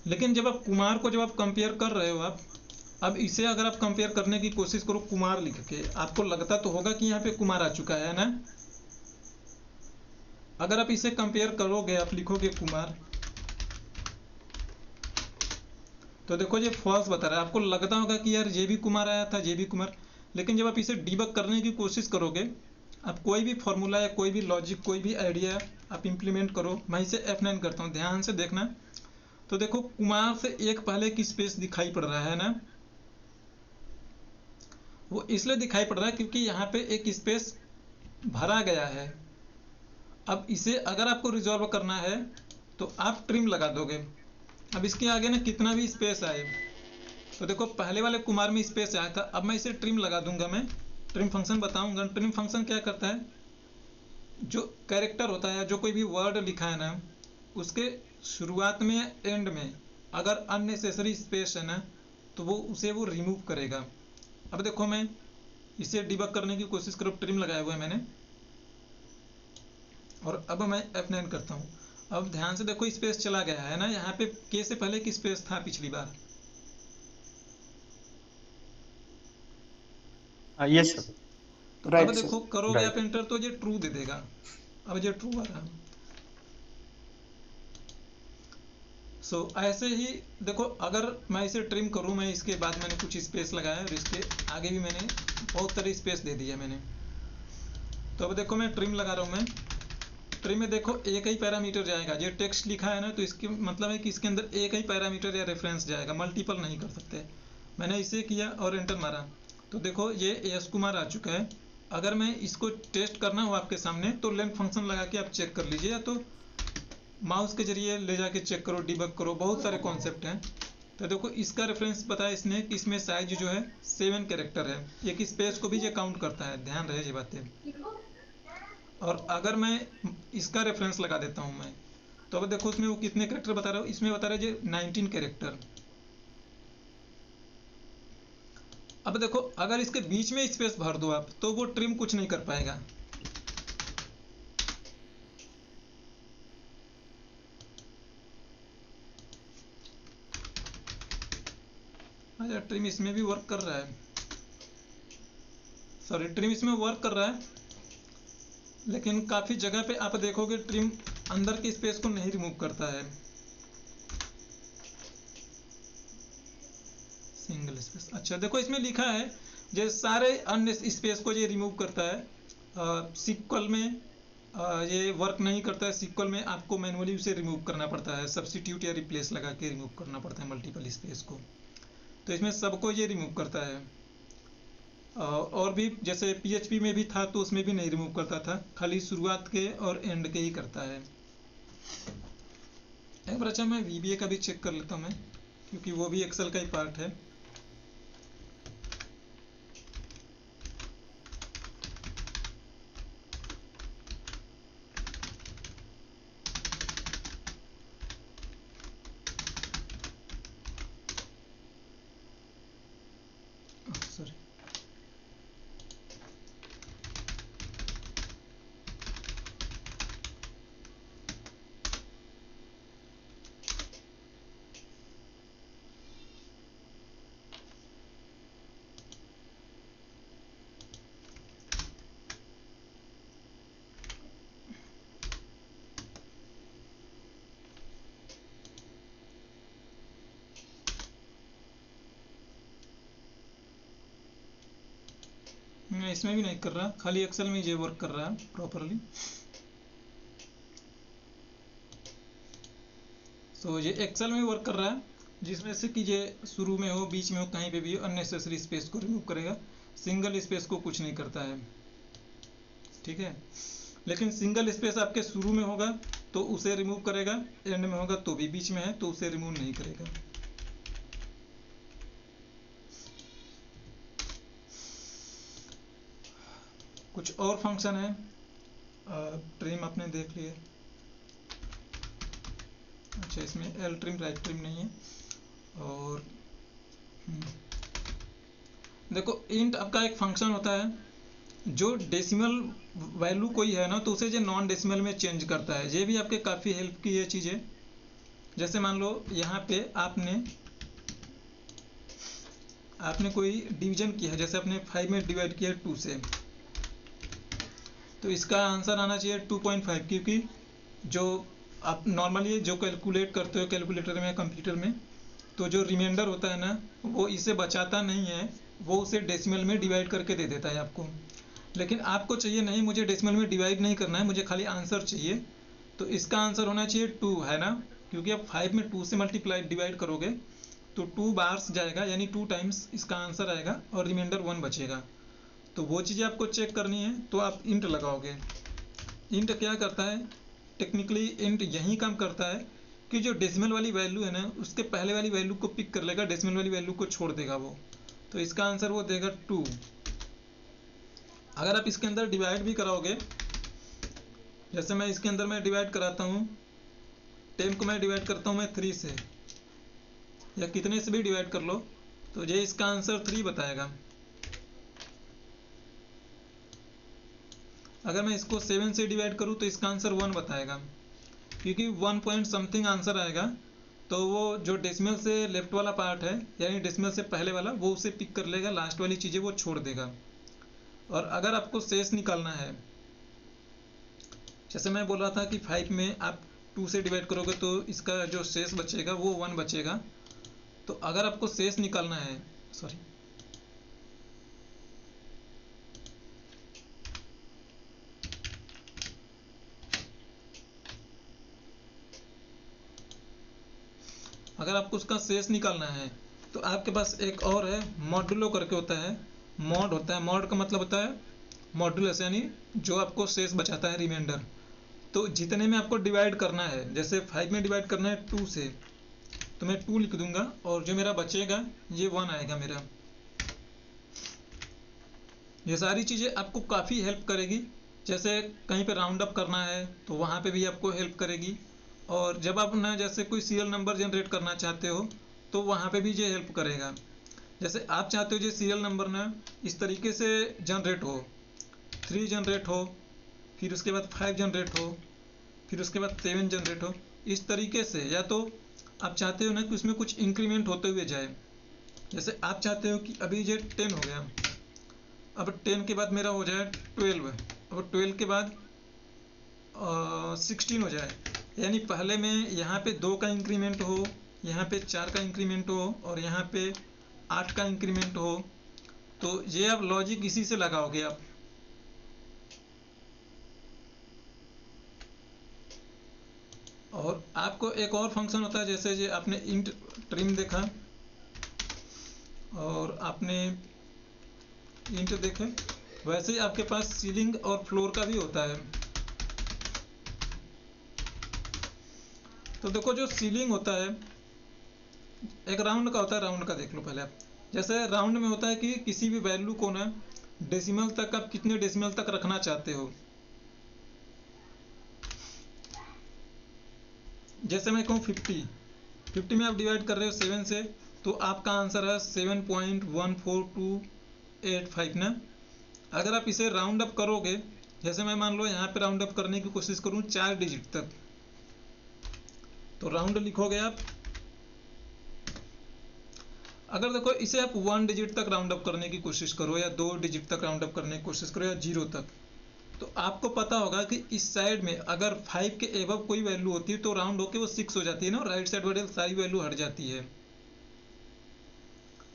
लेकिन जब आप कुमार को जब आप कंपेयर कर रहे हो, आप अब इसे अगर आप कंपेयर करने की कोशिश करो कुमार लिख के, आपको लगता तो होगा कि यहाँ पे कुमार आ चुका है ना। अगर आप इसे कंपेयर करोगे, आप लिखोगे कुमार, तो देखो ये फॉल्स बता रहा है। आपको लगता होगा कि यार ये भी कुमार आया था, ये भी कुमार। लेकिन जब आप इसे डीबग करने की कोशिश करोगे, आप कोई भी फॉर्मूला या कोई भी लॉजिक, कोई भी आइडिया आप इंप्लीमेंट करो। मैं इसे F9 करता हूँ, ध्यान से देखना। तो देखो कुमार से एक पहले की स्पेस दिखाई पड़ रहा है ना, वो इसलिए दिखाई पड़ रहा है क्योंकि यहाँ पे एक स्पेस भरा गया है। अब इसे अगर आपको रिजॉल्व करना है तो आप ट्रिम लगा दोगे। अब इसके आगे ना कितना भी स्पेस आए, तो देखो पहले वाले कुमार में स्पेस आया था, अब मैं इसे ट्रिम लगा दूंगा। मैं ट्रिम फंक्शन बताऊंगा। ट्रिम फंक्शन क्या करता है, जो कैरेक्टर होता है, जो कोई भी वर्ड लिखा है ना, उसके शुरुआत में एंड में अगर अननेसेसरी स्पेस है ना, तो वो रिमूव करेगा। अब देखो मैं इसे डिबग करने की कोशिश करो, ट्रिम लगाया हुआ है मैंने, और अब मैं F9 करता हूँ। अब ध्यान से देखो स्पेस चला गया है ना, यहाँ पे के से पहले की स्पेस था पिछली बार। Yes sir. तो अब राइट सर। देखो करोगे आप राइट। एंटर तो ये ट्रू दे देगा। अब ये ट्रू आ रहा है। ऐसे ही देखो, अगर मैं इसे ट्रिम करूँ, मैं इसके बाद मैंने कुछ स्पेस लगाया और इसके आगे भी मैंने बहुत सारी स्पेस दे दिया मैंने। तो अब देखो मैं ट्रिम लगा रहा हूँ। मैं ट्रिम में देखो एक ही पैरामीटर जाएगा, जो टेक्स्ट लिखा है ना, तो इसके मतलब है कि इसके अंदर एक ही पैरामीटर या रेफरेंस जाएगा, मल्टीपल नहीं कर सकते। मैंने इसे किया और एंटर मारा, तो देखो ये एस कुमार आ चुका है। अगर मैं इसको टेस्ट करना हो आपके सामने तो लेंथ फंक्शन लगा के आप चेक कर लीजिए, या तो माउस के जरिए ले जाके चेक करो, डिबग करो, बहुत सारे कॉन्सेप्ट हैं। तो देखो इसका रेफरेंस बताया इसने कि इसमें साइज जो है 7 कैरेक्टर है, एक स्पेस को भी ये काउंट करता है, ध्यान रहे ये बातें। और अगर मैं इसका रेफरेंस लगा देता हूँ मैं, तो अब देखो उसमें वो कितने कैरेक्टर बता रहा है, इसमें बता रहा है ये 19 कैरेक्टर। अब देखो अगर इसके बीच में स्पेस भर दो आप, तो वो ट्रिम कुछ नहीं कर पाएगा। अच्छा, ट्रिम इसमें भी वर्क कर रहा है, सॉरी ट्रिम इसमें वर्क कर रहा है, लेकिन काफ़ी जगह पे आप देखोगे ट्रिम अंदर की स्पेस को नहीं रिमूव करता है। सिंगल स्पेस, अच्छा देखो इसमें लिखा है ये सारे अन्य स्पेस को ये रिमूव करता है। सिक्वल में ये वर्क नहीं करता है। सिक्वल में आपको मैनुअली उसे रिमूव करना पड़ता है, सब्स्टिट्यूट या रिप्लेस लगा के रिमूव करना पड़ता है मल्टीपल स्पेस को। तो इसमें सबको ये रिमूव करता है। और भी जैसे PHP में भी था तो उसमें भी नहीं रिमूव करता था, खाली शुरुआत के और एंड के ही करता है। एक बार अच्छा मैं VBA का भी चेक कर लेता हूँ मैं, क्योंकि वो भी एक्सेल का ही पार्ट है। सॉरी, मैं इसमें भी नहीं कर रहा, खाली एक्सेल में ये वर्क कर रहा है प्रॉपरली। ये एक्सेल में वर्क कर रहा है, जिसमें से कि ये शुरू में हो, बीच में हो, कहीं पे भी हो, अननेसेसरी स्पेस को रिमूव करेगा, सिंगल स्पेस को कुछ नहीं करता है। ठीक है, लेकिन सिंगल स्पेस आपके शुरू में होगा तो उसे रिमूव करेगा, एंड में होगा तो भी, बीच में है तो उसे रिमूव नहीं करेगा। कुछ और फंक्शन है, ट्रिम आपने देख लिया। अच्छा, इसमें एल ट्रिम राइट ट्रिम नहीं है। और देखो इंट आपका एक फंक्शन होता है, जो डेसिमल वैल्यू कोई है ना, तो उसे जो नॉन डेसिमल में चेंज करता है। ये भी आपके काफ़ी हेल्प की ये चीज़ें। जैसे मान लो यहाँ पे आपने कोई डिवीजन किया है, जैसे आपने 5 में डिवाइड किया 2 से, तो इसका आंसर आना चाहिए 2.5, क्योंकि जो आप नॉर्मली जो कैलकुलेट करते हो कैलकुलेटर में, कंप्यूटर में, तो जो रिमाइंडर होता है ना, वो इसे बचाता नहीं है, वो उसे डेसिमल में डिवाइड करके दे देता है आपको। लेकिन आपको चाहिए नहीं, मुझे डेसिमल में डिवाइड नहीं करना है, मुझे खाली आंसर चाहिए। तो इसका आंसर होना चाहिए 2, है ना, क्योंकि आप 5 में 2 से मल्टीप्लाई डिवाइड करोगे तो 2 बार्स जाएगा, यानी 2 टाइम्स इसका आंसर आएगा, और रिमाइंडर 1 बचेगा। तो वो चीज़ें आपको चेक करनी है, तो आप इंट लगाओगे। इंट क्या करता है, टेक्निकली इंट यही काम करता है कि जो डेसिमल वाली वैल्यू है ना, उसके पहले वाली वैल्यू को पिक कर लेगा, डेसिमल वाली वैल्यू को छोड़ देगा वो। तो इसका आंसर वो देगा 2। अगर आप इसके अंदर डिवाइड भी कराओगे, जैसे मैं इसके अंदर मैं डिवाइड कराता हूँ, 10 को मैं डिवाइड करता हूँ मैं 3 से, या कितने से भी डिवाइड कर लो, तो ये इसका आंसर 3 बताएगा। अगर मैं इसको 7 से डिवाइड करूँ तो इसका आंसर 1 बताएगा, क्योंकि 1 पॉइंट समथिंग आंसर आएगा। तो वो जो डेसिमल से लेफ्ट वाला पार्ट है, यानी डेसिमल से पहले वाला, वो उसे पिक कर लेगा, लास्ट वाली चीज़ें वो छोड़ देगा। और अगर आपको शेष निकालना है, जैसे मैं बोल रहा था कि 5 में आप 2 से डिवाइड करोगे तो इसका जो शेष बचेगा वो 1 बचेगा। तो अगर आपको शेष निकालना है, सॉरी, अगर आपको उसका शेष निकालना है तो आपके पास एक और है, मॉडुलो करके होता है। मॉड होता है, मॉड का मतलब होता है मॉडुलस, यानी जो आपको शेष बचाता है, रिमाइंडर। तो जितने में आपको डिवाइड करना है, जैसे 5 में डिवाइड करना है 2 से, तो मैं 2 लिख दूंगा और जो मेरा बचेगा ये 1 आएगा मेरा। ये सारी चीज़ें आपको काफ़ी हेल्प करेगी। जैसे कहीं पे राउंड अप करना है तो वहाँ पे भी आपको हेल्प करेगी। और जब आप ना जैसे कोई सीरियल नंबर जनरेट करना चाहते हो तो वहाँ पे भी ये हेल्प करेगा। जैसे आप चाहते हो जो सीरियल नंबर ना इस तरीके से जनरेट हो, 3 जनरेट हो, फिर उसके बाद 5 जनरेट हो, फिर उसके बाद 7 जनरेट हो, इस तरीके से। या तो आप चाहते हो ना कि उसमें कुछ इंक्रीमेंट होते हुए जाए। जैसे आप चाहते हो कि अभी ये 10 हो गया, अब 10 के बाद मेरा हो जाए 12, अब 12 के बाद 16 हो जाए। यानी पहले में यहाँ पे 2 का इंक्रीमेंट हो, यहाँ पे 4 का इंक्रीमेंट हो और यहाँ पे 8 का इंक्रीमेंट हो। तो ये आप लॉजिक इसी से लगाओगे आप। और आपको एक और फंक्शन होता है, जैसे ये आपने इंट ट्रिम देखा और आपने इंट देखे, वैसे ही आपके पास सीलिंग और फ्लोर का भी होता है। तो देखो जो सीलिंग होता है एक राउंड का होता है, राउंड का देख लो पहले आप। जैसे राउंड में होता है कि किसी भी वैल्यू को ना डेसिमल तक, आप कितने डेसिमल तक रखना चाहते हो। जैसे मैं कहूँ 50 में आप डिवाइड कर रहे हो 7 से, तो आपका आंसर है 7.14285 ना। अगर आप इसे राउंड अप करोगे, जैसे मैं मान लो यहाँ पे राउंड अप करने की कोशिश करूँ 4 डिजिट तक, तो राउंड लिखोगे आप। अगर देखो इसे आप 1 डिजिट तक राउंड अप करने की कोशिश करो या 2 डिजिट तक राउंड अप करने की कोशिश करो या 0 तक, तो आपको पता होगा कि इस साइड में अगर 5 के एबव कोई वैल्यू होती है तो राउंड होके वो 6 हो जाती है ना, राइट साइड वाली सारी वैल्यू हट जाती है।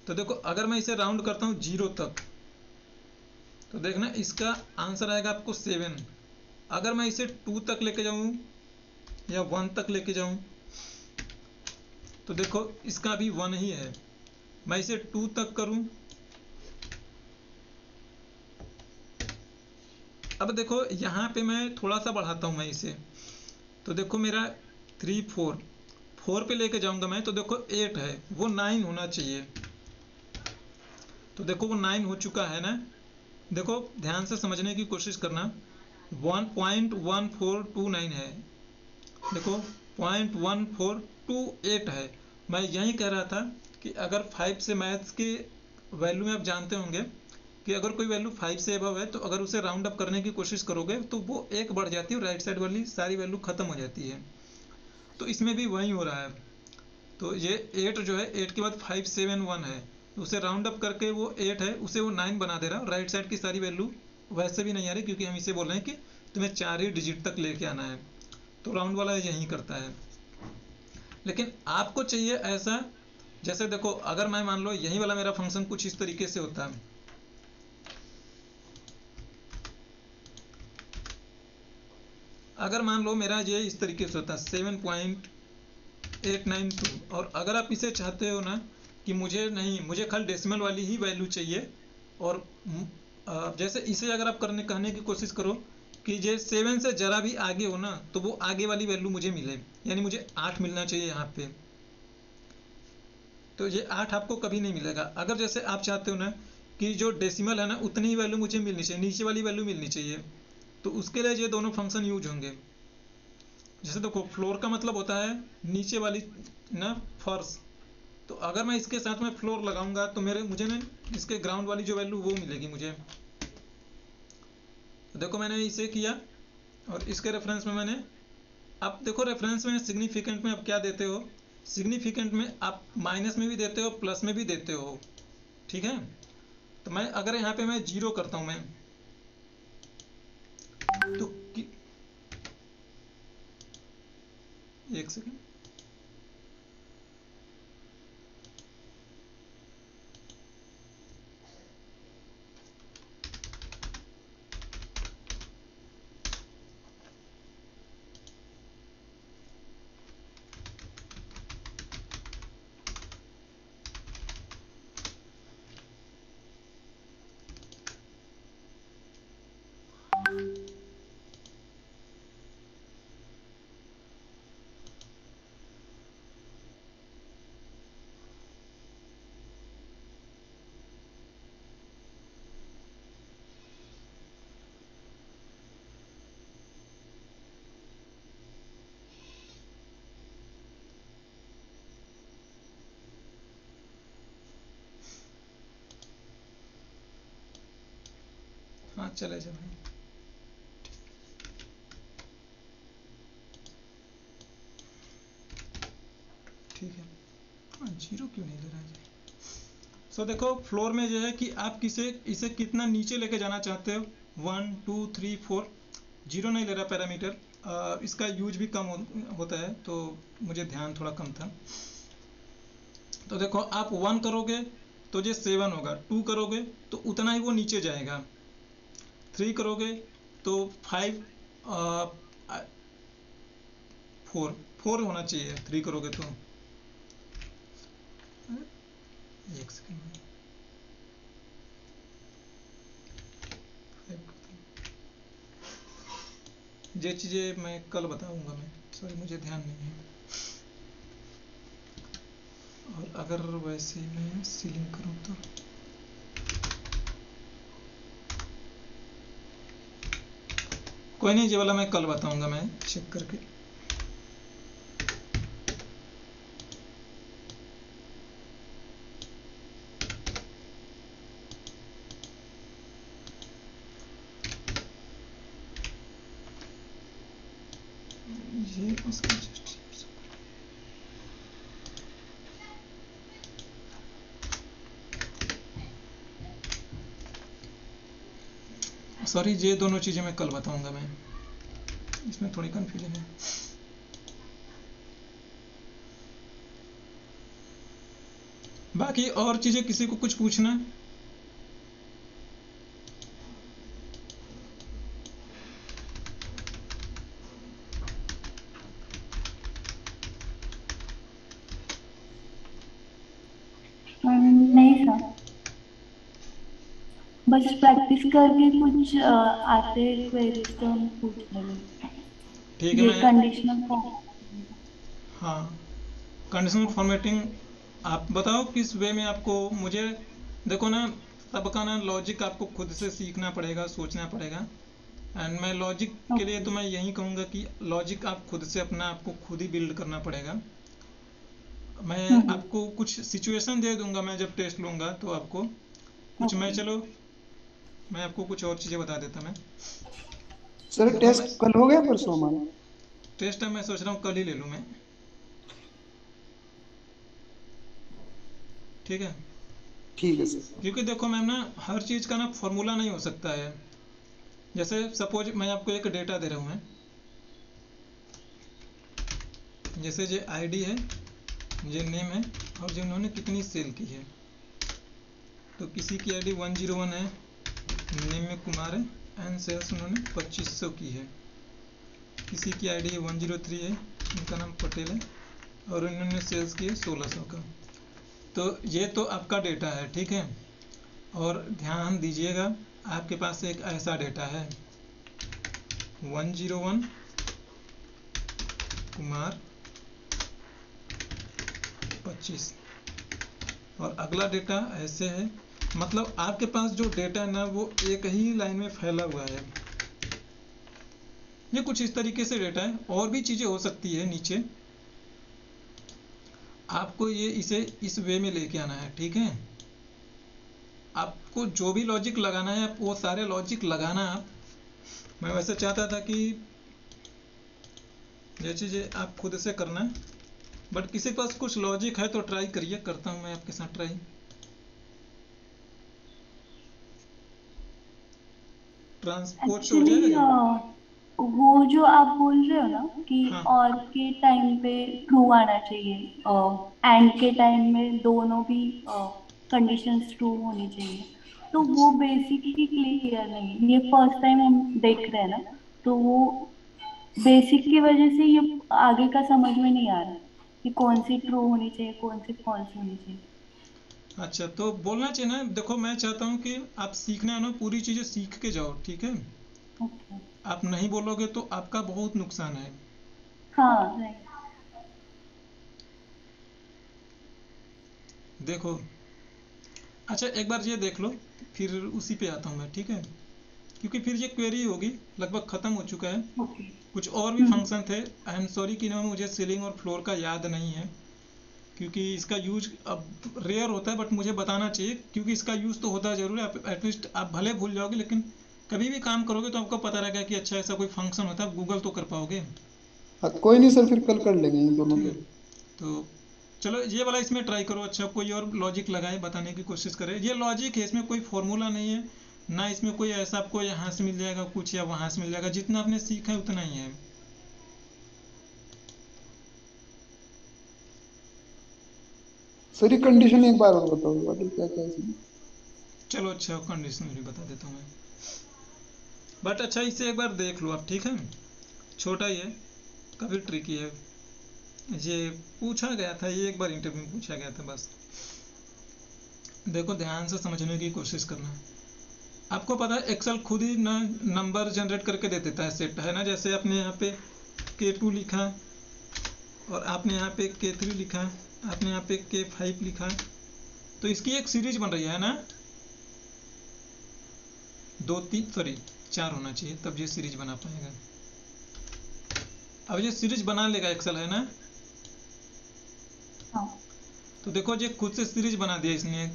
तो देखो अगर मैं इसे राउंड करता हूँ 0 तक, तो देखना इसका आंसर आएगा आपको 7। अगर मैं इसे 2 तक लेके जाऊँ या 1 तक लेके जाऊँ, तो देखो इसका भी 1 ही है। मैं इसे 2 तक करूँ, अब देखो यहाँ पे मैं थोड़ा सा बढ़ाता हूँ मैं इसे, तो देखो मेरा 3 4 पे लेके जाऊंगा मैं, तो देखो 8 है, वो 9 होना चाहिए। तो देखो वो 9 हो चुका है ना। देखो ध्यान से समझने की कोशिश करना, 1.1429 है, देखो 0.1428 है। मैं यही कह रहा था कि अगर 5 से मैथ्स के वैल्यू में आप जानते होंगे कि अगर कोई वैल्यू 5 से अबव है तो अगर उसे राउंड अप करने की कोशिश करोगे तो वो 1 बढ़ जाती है और राइट साइड वाली सारी वैल्यू खत्म हो जाती है। तो इसमें भी वही हो रहा है। तो ये 8 जो है, 8 के बाद 571 है, तो उसे राउंड अप करके वो 8 है उसे वो 9 बना दे रहा है। राइट साइड की सारी वैल्यू वैसे भी नहीं आ रही, क्योंकि हम इसे बोल रहे हैं कि तुम्हें 4 ही डिजिट तक लेके आना है। तो राउंड वाला यही करता है। लेकिन आपको चाहिए ऐसा, जैसे देखो अगर मैं मान लो यही वाला मेरा फंक्शन कुछ इस तरीके से होता है, अगर मान लो मेरा ये इस तरीके से होता है 7.892, और अगर आप इसे चाहते हो ना कि मुझे नहीं, मुझे खाली डेसिमल वाली ही वैल्यू चाहिए, और जैसे इसे अगर आप कहने की कोशिश करो कि ये 7 से जरा भी आगे हो ना, तो वो आगे वाली वैल्यू मुझे मिले, यानी मुझे 8 मिलना चाहिए यहाँ पे। तो ये 8 आपको कभी नहीं मिलेगा। अगर जैसे आप चाहते हो ना कि जो डेसिमल है ना उतनी ही वैल्यू मुझे मिलनी चाहिए, नीचे वाली वैल्यू मिलनी चाहिए, तो उसके लिए ये दोनों फंक्शन यूज होंगे। जैसे देखो फ्लोर का मतलब होता है नीचे वाली ना, फर्श। तो अगर मैं इसके साथ में फ्लोर लगाऊंगा तो मुझे ना इसके ग्राउंड वाली जो वैल्यू वो मिलेगी मुझे। तो देखो मैंने इसे किया और इसके रेफरेंस में मैंने, अब देखो रेफरेंस में सिग्निफिकेंट में आप क्या देते हो, सिग्निफिकेंट में आप माइनस में भी देते हो प्लस में भी देते हो, ठीक है। तो मैं अगर यहाँ पे मैं 0 करता हूँ मैं, तो एक सेकंड। हाँ चले जाओ भाई। ठीक है। हाँ, जीरो क्यों नहीं ले रहा है? सो देखो फ्लोर में जो है कि आप इसे कितना नीचे लेके जाना चाहते हो, 1 2 3 4। जीरो नहीं ले रहा पैरामीटर। इसका यूज भी कम होता है, तो मुझे ध्यान थोड़ा कम था। तो देखो आप 1 करोगे तो ये 7 होगा, 2 करोगे तो उतना ही वो नीचे जाएगा, 3 करोगे तो 5, 4 4 होना चाहिए 3 करोगे तो। एक सेकंड। ये चीज़ें मैं कल बताऊंगा, मैं सॉरी मुझे ध्यान नहीं है। और अगर वैसे मैं सीलिंग करूं तो कोई नहीं, ये वाला मैं कल बताऊंगा, मैं चेक करके। ये उसका सॉरी, ये दोनों चीज़ें मैं कल बताऊंगा, मैं इसमें थोड़ी कंफ्यूजन है। बाकी और चीज़ें किसी को कुछ पूछना है? नहीं सर, बस प्रैक्टिस करके कुछ आते क्वेरीज तो हम पूछ लेंगे। ठीक है। ये मैं कंडीशनल हाँ, कंडीशनल फॉर्मेटिंग आप बताओ किस वे में आपको, मुझे देखो ना, सबका ना लॉजिक आपको खुद से सीखना पड़ेगा, सोचना पड़ेगा। एंड मैं लॉजिक के लिए तो मैं यही कहूँगा कि लॉजिक आप खुद से अपना आपको खुद ही बिल्ड करना पड़ेगा। मैं आपको कुछ सिचुएशन दे दूंगा, मैं जब टेस्ट लूँगा तो आपको कुछ, मैं चलो मैं आपको कुछ और चीज़ें बता देता। मैं सर देखो, मैं टेस्ट कल हो गया परसों हमारा? टेस्ट है, मैं सोच रहा हूँ कल ही ले लूँ मैं। ठीक है, ठीक है सर। क्योंकि देखो मैम ना, हर चीज़ का ना फॉर्मूला नहीं हो सकता है। जैसे सपोज मैं आपको एक डेटा दे रहा हूँ मैं, जैसे ये आईडी है, ये नेम है, और जो उन्होंने कितनी सेल की है। तो किसी की आईडी 101 है, नेम में कुमार है, एंड सेल्स उन्होंने 2500 की है। किसी की आईडी 103 है, उनका नाम पटेल है, और उन्होंने सेल्स की है 1600 का। तो ये तो आपका डेटा है, ठीक है। और ध्यान दीजिएगा, आपके पास एक ऐसा डेटा है 101 कुमार 25, और अगला डेटा ऐसे है। मतलब आपके पास जो डेटा है ना, वो एक ही लाइन में फैला हुआ है। ये कुछ इस तरीके से डेटा है, और भी चीज़ें हो सकती है नीचे। आपको ये इसे इस वे में लेके आना है, ठीक है। आपको जो भी लॉजिक लगाना है, आप वो सारे लॉजिक लगाना। आप, मैं वैसे चाहता था कि ये चीज़ें आप खुद से करना, बट किसी के पास कुछ लॉजिक है तो ट्राई करिए। करता हूँ मैं आपके साथ ट्राई। ट्रांसपोर्ट से हो जाएगा एक्चुअली ये? वो जो आप बोल रहे हो ना कि हाँ और के टाइम पे ट्रू आना चाहिए, एंड के टाइम में दोनों भी कंडीशंस ट्रू होनी चाहिए, तो वो अच्छा बेसिकली क्लियर नहीं है, ये फर्स्ट टाइम हम देख रहे हैं ना, तो वो बेसिक की वजह से ये आगे का समझ में नहीं आ रहा कि कौन सी ट्रू होनी चाहिए, कौन सी फॉल्स होनी चाहिए। अच्छा, तो बोलना चाहिए ना। देखो मैं चाहता हूँ कि आप सीखने आना, पूरी चीज़ें सीख के जाओ, ठीक है। ओके। आप नहीं बोलोगे तो आपका बहुत नुकसान है। हाँ राइट। देखो, अच्छा एक बार ये देख लो, फिर उसी पे आता हूँ मैं, ठीक है। क्योंकि फिर ये क्वेरी होगी, लगभग ख़त्म हो चुका है। ओके। कुछ और भी फंक्शन थे, आई एम सॉरी कि ना मुझे सीलिंग और फ्लोर का याद नहीं है, क्योंकि इसका यूज अब रेयर होता है, बट मुझे बताना चाहिए क्योंकि इसका यूज़ तो होता ज़रूर है। आप एटलीस्ट आप भले भूल जाओगे, लेकिन कभी भी काम करोगे तो आपको पता रहेगा कि अच्छा ऐसा कोई फंक्शन होता है, आप गूगल तो कर पाओगे। हाँ, कोई नहीं सर, फिर कल कर लेंगे इन दोनों ठीक पे। है, तो चलो ये वाला इसमें ट्राई करो। अच्छा, कोई और लॉजिक लगाए, बताने की कोशिश करें। ये लॉजिक है, इसमें कोई फॉर्मूला नहीं है ना, इसमें कोई ऐसा आपको यहाँ से मिल जाएगा कुछ या वहाँ से मिल जाएगा, जितना आपने सीखा है उतना ही है। सर ये कंडीशन एक बार और बताओ, ये वाली क्या क्या है इसमें? चलो अच्छा, कंडीशन भी बता देता हूँ मैं, बट अच्छा इसे एक बार देख लो आप, ठीक है। छोटा ही है, काफ़ी ट्रिकी है। ये पूछा गया था, ये एक बार इंटरव्यू में पूछा गया था बस। देखो ध्यान से समझने की कोशिश करना। आपको पता है एक्सेल खुद ही ना नंबर जनरेट करके दे देता है, सेट है ना। जैसे आपने यहाँ पे K2 लिखा, और आपने यहाँ पे K3 लिखा, आपने यहाँ पे K5 लिखा, तो इसकी एक सीरीज बन रही है ना। दो तीन सॉरी, चार होना चाहिए, तब ये सीरीज बना पाएगा। अब ये सीरीज बना लेगा एक्सेल, है ना। हाँ। तो देखो ये खुद से सीरीज बना दिया इसने,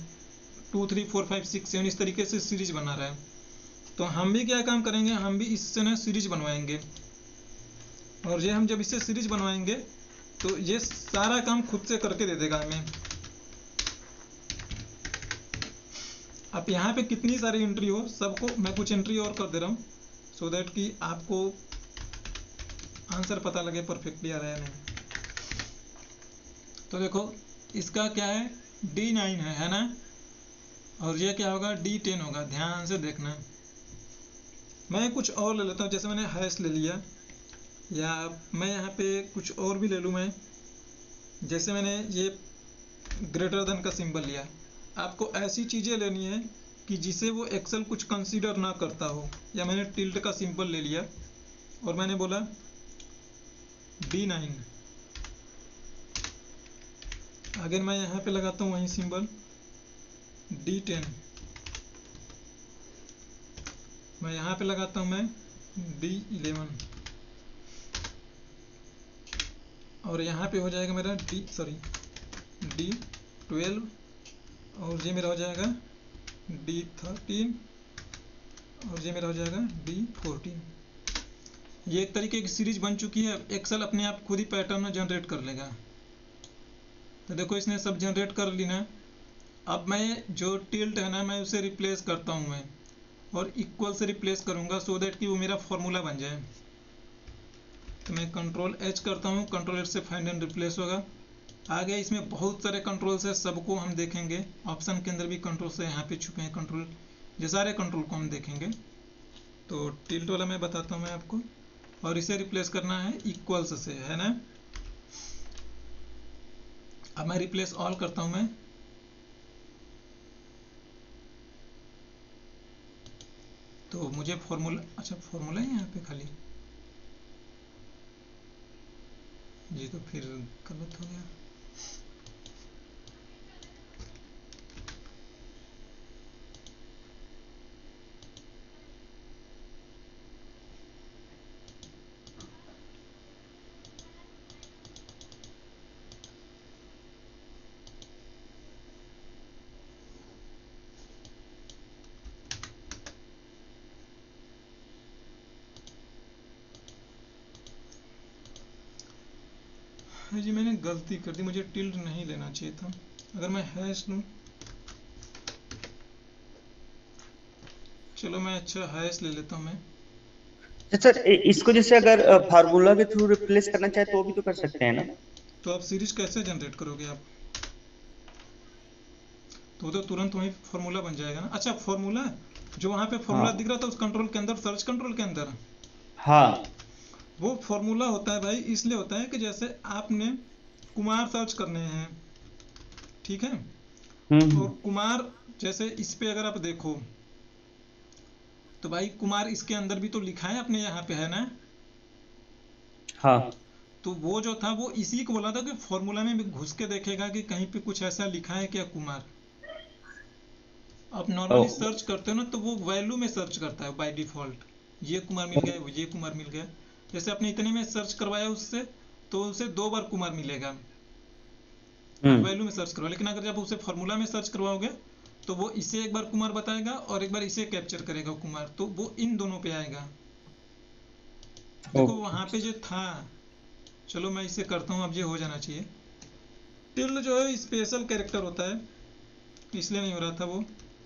2 3 4 5 6 7 इस तरीके से सीरीज बना रहा है। तो हम भी क्या काम करेंगे, हम भी इससे ना सीरीज बनवाएंगे, और ये हम जब इससे सीरीज बनवाएंगे तो ये सारा काम खुद से करके दे देगा हमें। अब यहाँ पे कितनी सारी एंट्री हो, सबको मैं कुछ एंट्री और कर दे रहा हूँ, सो दैट कि आपको आंसर पता लगे परफेक्टली आ रहा है नहीं। तो देखो इसका क्या है, D9 है ना, और ये क्या होगा, D10 होगा। ध्यान से देखना। मैं कुछ और ले लेता हूँ, जैसे मैंने हैश ले लिया, या मैं यहाँ पे कुछ और भी ले लूँ मैं। जैसे मैंने ये ग्रेटर देन का सिंबल लिया। आपको ऐसी चीज़ें लेनी है कि जिसे वो एक्सेल कुछ कंसीडर ना करता हो। या मैंने टिल्ट का सिंबल ले लिया और मैंने बोला D9, अगर मैं यहाँ पे लगाता हूँ वही सिंबल D10, मैं यहाँ पे लगाता हूँ मैं D11, और यहाँ पे हो जाएगा मेरा D12, और ये मेरा हो जाएगा D13, और ये मेरा हो जाएगा D14। ये एक तरीके की सीरीज बन चुकी है। एक्सेल अपने आप खुद ही पैटर्न जनरेट कर लेगा। तो देखो इसने सब जनरेट कर ली ना। अब मैं जो टिल्ट है ना, मैं उसे रिप्लेस करता हूँ मैं, और इक्वल से रिप्लेस करूँगा, सो दैट कि वो मेरा फॉर्मूला बन जाए। तो मैं Ctrl+H करता हूँ, Ctrl+H से फाइंड एंड रिप्लेस होगा। आगे इसमें बहुत सारे कंट्रोल्स है, सबको हम देखेंगे। ऑप्शन के अंदर भी कंट्रोल्स है, यहाँ पे छुपे हैं कंट्रोल, ये सारे कंट्रोल को हम देखेंगे। तो टिल्ट वाला मैं बताता हूँ मैं आपको, और इसे रिप्लेस करना है इक्वल्स से, है ना। अब मैं रिप्लेस ऑल करता हूँ मैं, तो मुझे फॉर्मूला, अच्छा फॉर्मूला है यहाँ पे खाली, जी तो फिर गलत हो गया। जी मैंने गलती कर दी, मुझे टिल्ट नहीं लेना चाहिए था। अगर मैं हैश लूँ, चलो मैं अच्छा हैश ले लेता हूँ मैं। तो सर इसको जैसे अगर फार्मूला के थ्रू रिप्लेस करना चाहे तो भी तो कर सकते हैं ना? तो आप सीरीज कैसे जनरेट करोगे आप? तो तुरंत वही फॉर्मूला बन जाएगा ना। अच्छा, फॉर्मूला जो वहाँ पे फॉर्मूला हाँ दिख रहा था उस कंट्रोल के अंदर, सर्च कंट्रोल के अंदर, हाँ। वो फॉर्मूला होता है भाई, इसलिए होता है कि जैसे आपने कुमार सर्च करने हैं, ठीक है, हम्म। और कुमार जैसे इस पे अगर आप देखो तो भाई कुमार इसके अंदर भी तो लिखा है अपने, यहाँ पे है ना। हाँ तो वो जो था वो इसी को बोला था कि फॉर्मूला में भी घुस के देखेगा कि कहीं पे कुछ ऐसा लिखा है क्या कुमार। आप ओ, नॉर्मली सर्च करते हो ना तो वो वैल्यू में सर्च करता है बाय डिफॉल्ट, ये कुमार मिल गया, ये कुमार मिल गया। जैसे आपने इतने में सर्च करवाया उससे, तो उसे 2 बार कुमार मिलेगा, आप वैल्यू में सर्च करवाओ। लेकिन अगर जब उसे फॉर्मूला में सर्च करवाओगे तो वो इसे एक बार कुमार बताएगा और एक बार इसे कैप्चर करेगा कुमार, तो वो इन दोनों पे आएगा। देखो ओके। वहां पे जो था, चलो मैं इसे करता हूँ, अब ये हो जाना चाहिए। टिल्ड जो है स्पेशल कैरेक्टर होता है, इसलिए नहीं हो रहा था वो।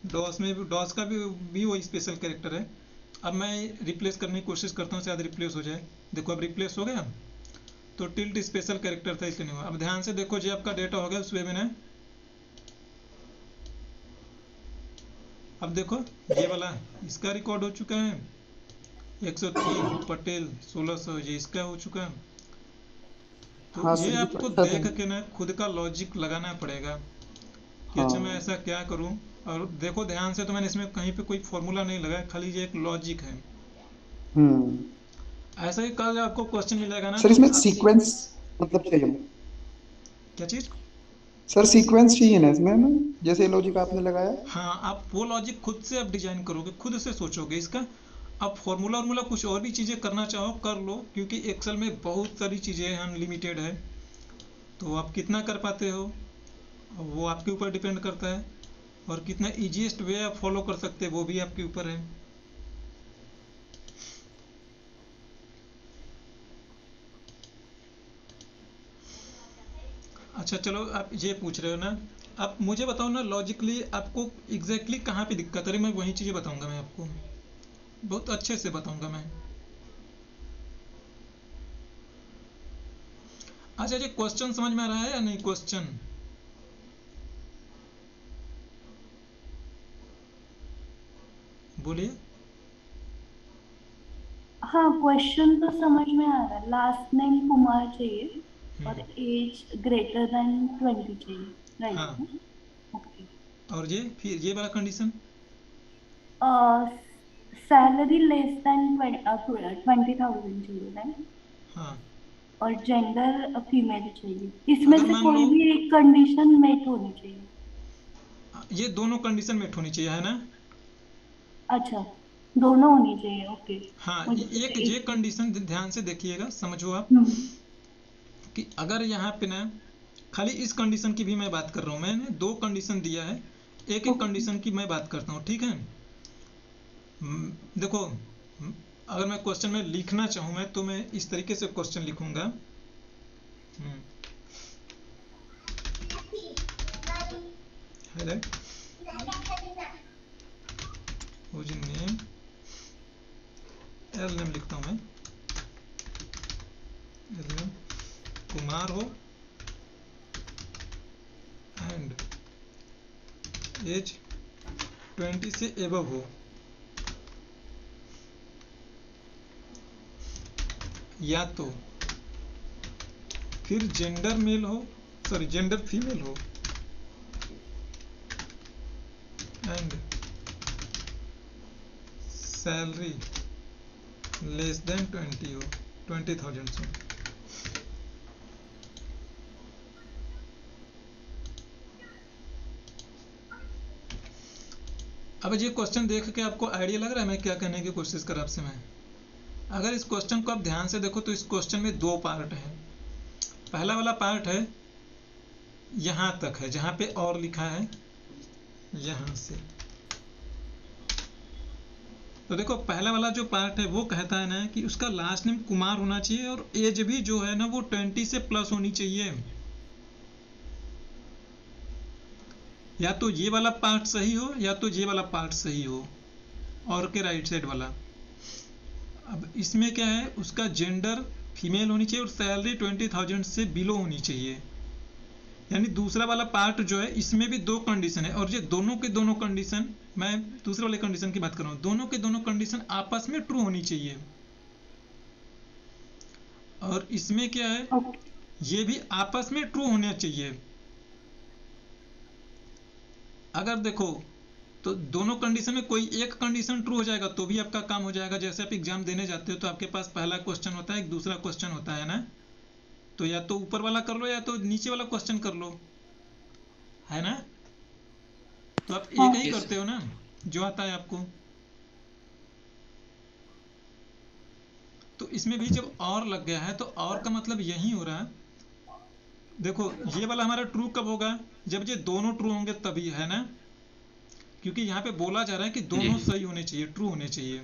डॉस में भी, डॉस का भी वो स्पेशल कैरेक्टर है। अब मैं रिप्लेस करने की कोशिश करता हूँ, शायद रिप्लेस हो जाए। देखो अब रिप्लेस हो गया। तो टिल्ट स्पेशल कैरेक्टर था इसलिए नहीं हुआ। अब ध्यान से देखो, जो आपका डेटा हो गया उस वे में ना, अब देखो ये वाला इसका रिकॉर्ड हो चुका है 103, पटेल 1600, ये इसका हो चुका है। तो हाँ ये सर, ये तो आपको अच्छा था। देख के ना खुद का लॉजिक लगाना पड़ेगा कि अच्छा मैं हाँ। ऐसा क्या करूं। और देखो ध्यान से, तो मैंने इसमें कहीं पे कोई फॉर्मूला नहीं लगाया, खाली ये एक लॉजिक है। हम्म। ऐसा ही कल आपको क्वेश्चन मिलेगा ना सर तो इसमें सीक्वेंस मतलब चाहिए ना? क्या चीज? सर सीक्वेंस चाहिए ना इसमें ना, जैसे लॉजिक आपने लगाया। हाँ, आप वो लॉजिक खुद से आप डिजाइन करोगे, खुद से सोचोगे इसका। अब फॉर्मूला वॉर्मूला कुछ और भी चीजें करना चाहो कर लो, क्योंकि एक्सेल में बहुत सारी चीजें अनलिमिटेड है, तो आप कितना कर पाते हो वो आपके ऊपर डिपेंड करता है। और कितना इजीएस्ट वे आप फॉलो कर सकते हैं वो भी आपके ऊपर है। अच्छा चलो, आप ये पूछ रहे हो ना, आप मुझे बताओ ना लॉजिकली आपको एग्जैक्टली कहाँ पे दिक्कत है, मैं वही चीज़ें बताऊंगा, मैं आपको बहुत अच्छे से बताऊंगा मैं। अच्छा, ये क्वेश्चन समझ में आ रहा है या नहीं? क्वेश्चन बोलिए। हाँ, क्वेश्चन तो समझ में आ रहा है। लास्ट नेम कुमार चाहिए और हम्म, एज ग्रेटर देन 20 चाहिए, हाँ। राइट? ओके। और ये फिर ये वाला कंडीशन, सैलरी लेस देन 20,000 चाहिए, राइट? हाँ। और जेंडर फीमेल चाहिए। इसमें अगर से मान लो कोई भी एक कंडीशन मेट होनी चाहिए। ये दोनों कंडीशन मेट होनी चाहिए, है ना। अच्छा, दोनों होनी चाहिए, ओके। हाँ, मुझे सोचा एक ये एक। कंडीशन ध्यान से देखिएगा, समझो आप, हम्म। कि अगर यहाँ पे ना, खाली इस कंडीशन की भी मैं बात कर रहा हूँ, मैंने 2 कंडीशन दिया है, एक एक ओके। कंडीशन की मैं बात करता हूँ, ठीक है। देखो, अगर मैं क्वेश्चन में लिखना चाहूँ मैं, तो मैं इस तरीके से क्वेश्चन लिखूंगा। Hello, whose name, L name लिखता हूँ मैं, एल नेम कुमार हो एंड एज 20 से एबव हो, या तो फिर जेंडर मेल हो, सॉरी जेंडर फीमेल हो, एंड सैलरी लेस देन 20 हो, 20,000 हो। अब ये क्वेश्चन देख के आपको आइडिया लग रहा है मैं क्या कहने की कोशिश कर आपसे मैं? अगर इस क्वेश्चन को आप ध्यान से देखो तो इस क्वेश्चन में 2 पार्ट है। पहला वाला पार्ट है यहाँ तक है, जहाँ पे और लिखा है यहाँ से। तो देखो पहला वाला जो पार्ट है वो कहता है ना कि उसका लास्ट नेम कुमार होना चाहिए और एज भी जो है ना वो 20 से प्लस होनी चाहिए। या तो ये वाला पार्ट सही हो या तो ये वाला पार्ट सही हो, और के राइट साइड वाला। अब इसमें क्या है, उसका जेंडर फीमेल होनी चाहिए और सैलरी 20,000 से बिलो होनी चाहिए। यानी दूसरा वाला पार्ट जो है इसमें भी दो कंडीशन है, और ये दोनों के दोनों कंडीशन, मैं दूसरे वाले कंडीशन की बात कर रहा हूँ, दोनों के दोनों कंडीशन आपस में ट्रू होनी चाहिए। और इसमें क्या है, ओके, ये भी आपस में ट्रू होना चाहिए। अगर देखो तो दोनों कंडीशन में कोई एक कंडीशन ट्रू हो जाएगा तो भी आपका काम हो जाएगा। जैसे आप एग्जाम देने जाते हो तो आपके पास पहला क्वेश्चन होता है, एक दूसरा क्वेश्चन होता है ना, तो या तो ऊपर वाला कर लो या तो नीचे वाला क्वेश्चन कर लो, है ना। तो आप हाँ एक ही Yes, करते हो ना जो आता है आपको। तो इसमें भी जब और लग गया है तो और का मतलब यही हो रहा है, देखो ये वाला हमारा ट्रू कब होगा, जब ये दोनों ट्रू होंगे तभी, है ना, क्योंकि यहाँ पे बोला जा रहा है कि दोनों जी। सही होने चाहिए, ट्रू होने चाहिए।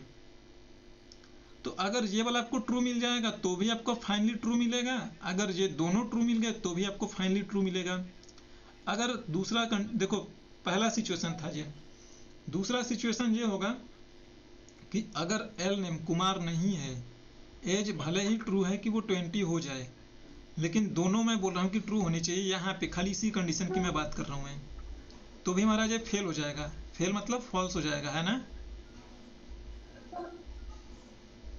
तो अगर ये वाला आपको ट्रू मिल जाएगा तो भी आपको फाइनली ट्रू मिलेगा, अगर ये दोनों ट्रू मिल गए तो भी आपको फाइनली ट्रू मिलेगा। अगर दूसरा देखो पहला सिचुएशन था ये, दूसरा सिचुएशन ये होगा कि अगर एल नेम कुमार नहीं है, एज भले ही ट्रू है कि वो 20 हो जाए, लेकिन दोनों मैं बोल रहा हूँ कि ट्रू होनी चाहिए, यहाँ पे खाली इसी कंडीशन की मैं बात कर रहा हूँ मैं, तो भी हमारा ये फेल हो जाएगा। फेल मतलब फॉल्स हो जाएगा, है ना।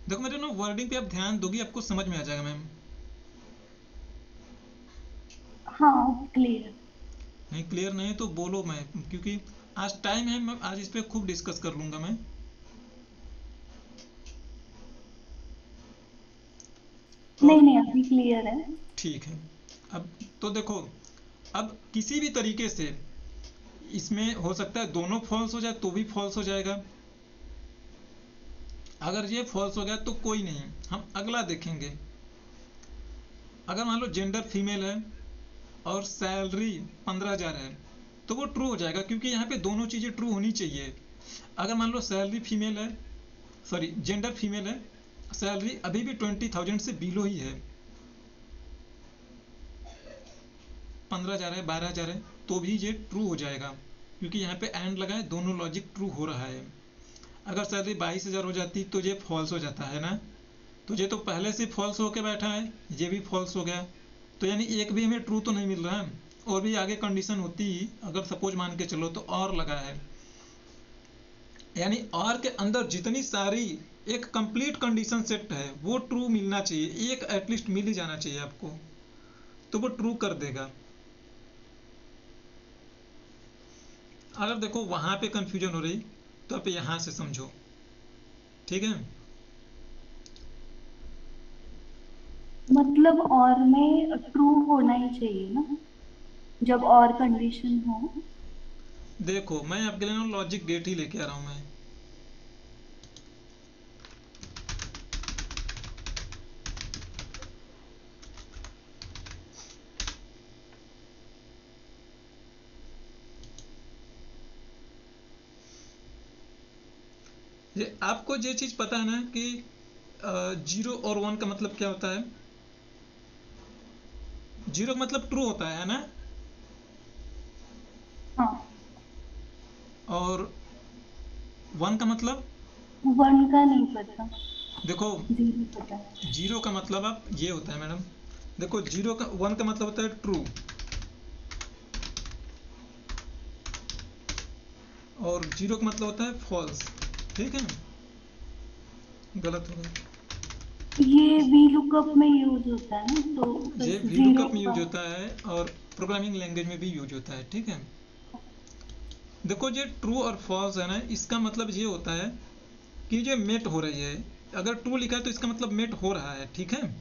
देखो मेरे ना वर्डिंग पे आप ध्यान दोगी आपको समझ में आ जाएगा मैम। हाँ क्लियर। नहीं क्लियर नहीं तो बोलो, मैं क्योंकि आज टाइम है, मैं आज इस पे खूब डिस्कस कर लूंगा मैं। नहीं और नहीं, अभी क्लियर है। ठीक है। अब तो देखो, अब किसी भी तरीके से इसमें हो सकता है दोनों फॉल्स हो जाए तो भी फॉल्स हो जाएगा। अगर ये फॉल्स हो गया तो कोई नहीं, हम अगला देखेंगे। अगर मान लो जेंडर फीमेल है और सैलरी 15,000 है तो वो ट्रू हो जाएगा, क्योंकि यहाँ पे दोनों चीजें ट्रू होनी चाहिए। अगर मान लो सैलरी फीमेल है, सॉरी जेंडर फीमेल है, सैलरी अभी भी 20,000 से बिलो ही है, 15,000 है, 12,000 है, तो भी ये ट्रू हो जाएगा, क्योंकि यहाँ पे एंड लगा है, दोनों लॉजिक ट्रू हो रहा है। अगर सैलरी 22,000 हो जाती तो ये फॉल्स हो जाता है ना, तो ये तो पहले से फॉल्स होके बैठा है, ये भी फॉल्स हो गया, तो यानी एक भी हमें ट्रू तो नहीं मिल रहा है। और भी आगे कंडीशन होती ही, अगर सपोज मान के चलो तो और लगा है, यानी और के अंदर जितनी सारी एक कंप्लीट कंडीशन सेट है वो ट्रू मिलना चाहिए, एक एटलीस्ट मिल ही जाना चाहिए आपको, तो वो ट्रू कर देगा। अगर देखो वहां पे कंफ्यूजन हो रही तो आप यहां से समझो, ठीक है। मतलब और में ट्रू होना ही चाहिए ना, जब और कंडीशन हो। देखो मैं आपके लिए ना लॉजिक गेट ही लेके आ रहा हूं मैं। ये आपको ये चीज पता है ना कि 0 और 1 का मतलब क्या होता है। 0 का मतलब ट्रू होता है ना, हाँ, और 1 का मतलब, वन का नहीं पता, देखो जीरो पता है। 0 का मतलब आप ये होता है मैडम, देखो 1 का मतलब होता है ट्रू, और 0 का मतलब होता है फॉल्स, ठीक है। गलत हो गया, ये वी लुकअप में यूज होता है ना, तो ये बस जीरो VLOOKUP में का। यूज होता है और प्रोग्रामिंग लैंग्वेज में भी यूज होता है, ठीक है। देखो ये ट्रू और फॉल्स है ना, इसका मतलब ये होता है कि जो मेट हो रही है, अगर ट्रू लिखा है तो इसका मतलब मेट हो रहा है, ठीक है।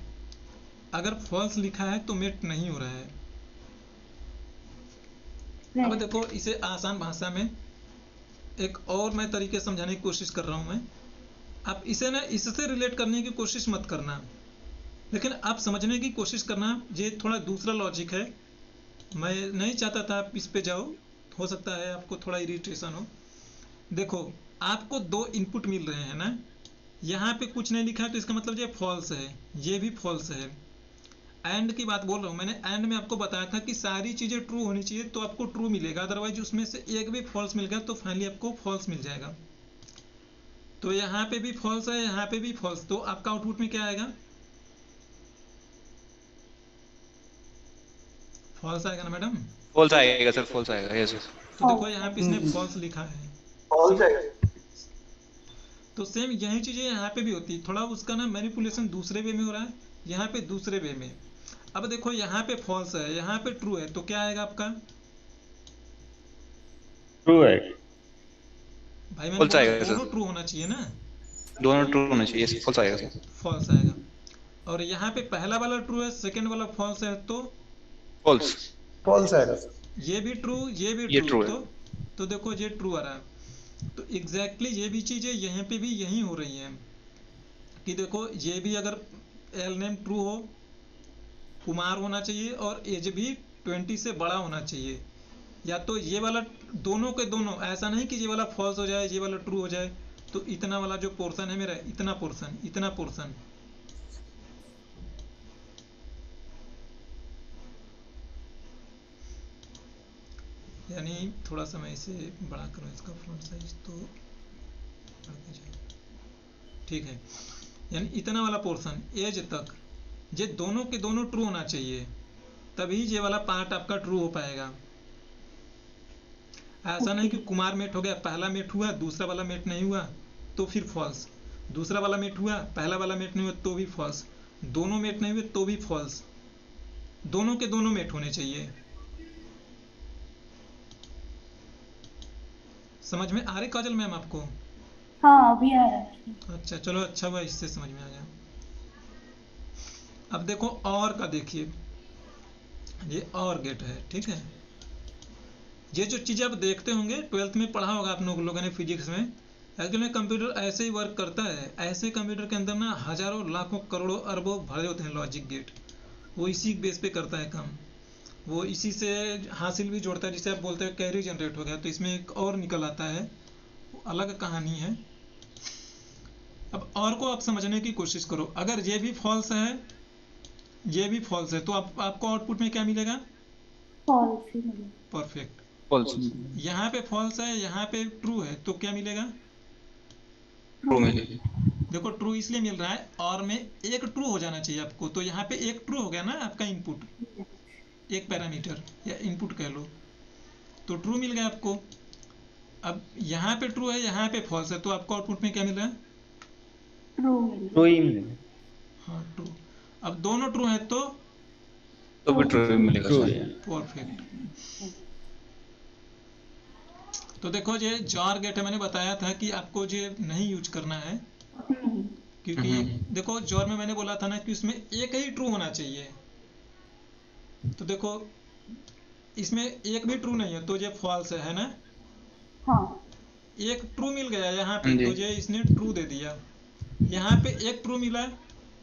अगर फॉल्स लिखा है तो मेट नहीं हो रहा है। अब राइट। देखो इसे आसान भाषा में एक और मैं तरीके समझाने की कोशिश कर रहा हूं मैं। आप इसे ना इससे रिलेट करने की कोशिश मत करना, लेकिन आप समझने की कोशिश करना। ये थोड़ा दूसरा लॉजिक है, मैं नहीं चाहता था आप इस पे जाओ, हो सकता है आपको थोड़ा इरिटेशन हो। देखो आपको दो इनपुट मिल रहे हैं ना, यहाँ पे कुछ नहीं लिखा है तो इसका मतलब ये फॉल्स है, ये भी फॉल्स है। एंड की बात बोल रहा हूँ मैंने, एंड में आपको बताया था कि सारी चीजें ट्रू होनी चाहिए तो आपको ट्रू मिलेगा, अदरवाइज उसमें से एक भी फॉल्स मिल गया तो फाइनली आपको फॉल्स मिल जाएगा। तो यहाँ पे भी फॉल्स है, यहाँ पे भी फॉल्स, तो आपका आउटपुट में क्या आएगा? फॉल्स आएगा ना मैडम? फॉल्स आएगा सर, फॉल्स आएगा, यस सर। तो देखो यहाँ पे इसने फॉल्स लिखा है। तो सेम यही चीजें यहाँ पे भी होती है, थोड़ा उसका ना मैनिपुलेशन दूसरे वे में हो रहा है, यहाँ पे दूसरे वे में। अब देखो यहाँ पे फॉल्स है, यहाँ पे ट्रू है, तो क्या आएगा आपका? ट्रू है। भाई मैंने False बोला आएगा, दोनों सर। ट्रू होना चाहिए ना, दोनों ट्रू होने चाहिए, फॉल्स आएगा सर। फॉल्स आएगा। और यहाँ पे पहला वाला ट्रू है, सेकंड वाला फॉल्स है, तो फॉल्स। फॉल्स आएगा सर। ये भी ट्रू, ये भी ये ट्रू, true है। तो देखो ये ट्रू आ रहा है। तो एग्जैक्टली ये भी चीजें यहाँ पे भी यही हो रही हैं कि देखो ये भी अगर एल नेम ट्रू हो, कुमार होना चाहिए और एज भी 20 से बड़ा होना चाहिए, या तो ये वाला दोनों के दोनों, ऐसा नहीं कि ये वाला फॉल्स हो जाए ये वाला ट्रू हो जाए। तो इतना वाला जो पोर्शन है मेरा, इतना पोर्शन, इतना पोर्शन, यानी थोड़ा सा मैं इसे बड़ा करूँ इसका फ्रंट साइज, तो बढ़ के जाएगा, ठीक है। यानी इतना वाला पोर्शन एज तक ये दोनों के दोनों ट्रू होना चाहिए, तभी ये वाला पार्ट आपका ट्रू हो पाएगा। ऐसा नहीं कि कुमार मेट हो गया, पहला मेट हुआ दूसरा वाला मेट नहीं हुआ तो फिर फॉल्स, दूसरा वाला मेट हुआ पहला वाला मेट नहीं हुआ तो भी फॉल्स, दोनों मेट नहीं हुए तो भी फॉल्स, दोनों के दोनों मेट होने चाहिए। समझ में आ रही काजल मैम आपको? हाँ अभी आ रहा है। अच्छा चलो, अच्छा हुआ इससे समझ में आ गया। अब देखो और का देखिए, ये और गेट है, ठीक है। ये जो चीज़ आप देखते होंगे 12th में पढ़ा होगा आप लोगों ने फिजिक्स में, एक्चुअली में कंप्यूटर ऐसे ही वर्क करता है। ऐसे कंप्यूटर के अंदर ना हजारों लाखों करोड़ों अरबों भरे होते हैं लॉजिक गेट, वो इसी बेस पे करता है काम, वो इसी से हासिल भी जोड़ता है, जिसे आप बोलते हैं कैरी जनरेट हो गया, तो इसमें एक और निकल आता है, वो अलग कहानी है। अब और को आप समझने की कोशिश करो, अगर ये भी फॉल्स है ये भी फॉल्स है, तो आपको आउटपुट में क्या मिलेगा? फॉल्स ही मिला। परफेक्ट। फॉल्स। यहाँ पे फॉल्स है, यहाँ पे ट्रू है, तो क्या मिलेगा? ट्रू मिलेगा। देखो ट्रू इसलिए मिल रहा है और में एक ट्रू हो जाना चाहिए आपको, तो यहाँ पे एक ट्रू हो गया ना आपका इनपुट, एक पैरामीटर या इनपुट कह लो, तो ट्रू मिल गया आपको। अब यहाँ पे ट्रू है, यहाँ पे फॉल्स है, तो आपको आउटपुट में क्या मिल रहा है? ट्रू मिला। ट्रू ही मिलेगा। हाँ ट्रू। अब दोनों ट्रू है तो तो भी ट्रू मिलेगा ट्रू सर। है। परफेक्ट। तो देखो ये जॉर गेट है, मैंने बताया था कि आपको ये नहीं यूज करना है, क्योंकि देखो जॉर में मैंने बोला था ना कि उसमें एक ही ट्रू होना चाहिए। तो देखो इसमें एक भी ट्रू नहीं है तो ये फॉल्स है ना। हाँ एक ट्रू मिल गया यहाँ पे, जी। तो ये इसने ट्रू दे दिया। यहाँ पे एक ट्रू मिला,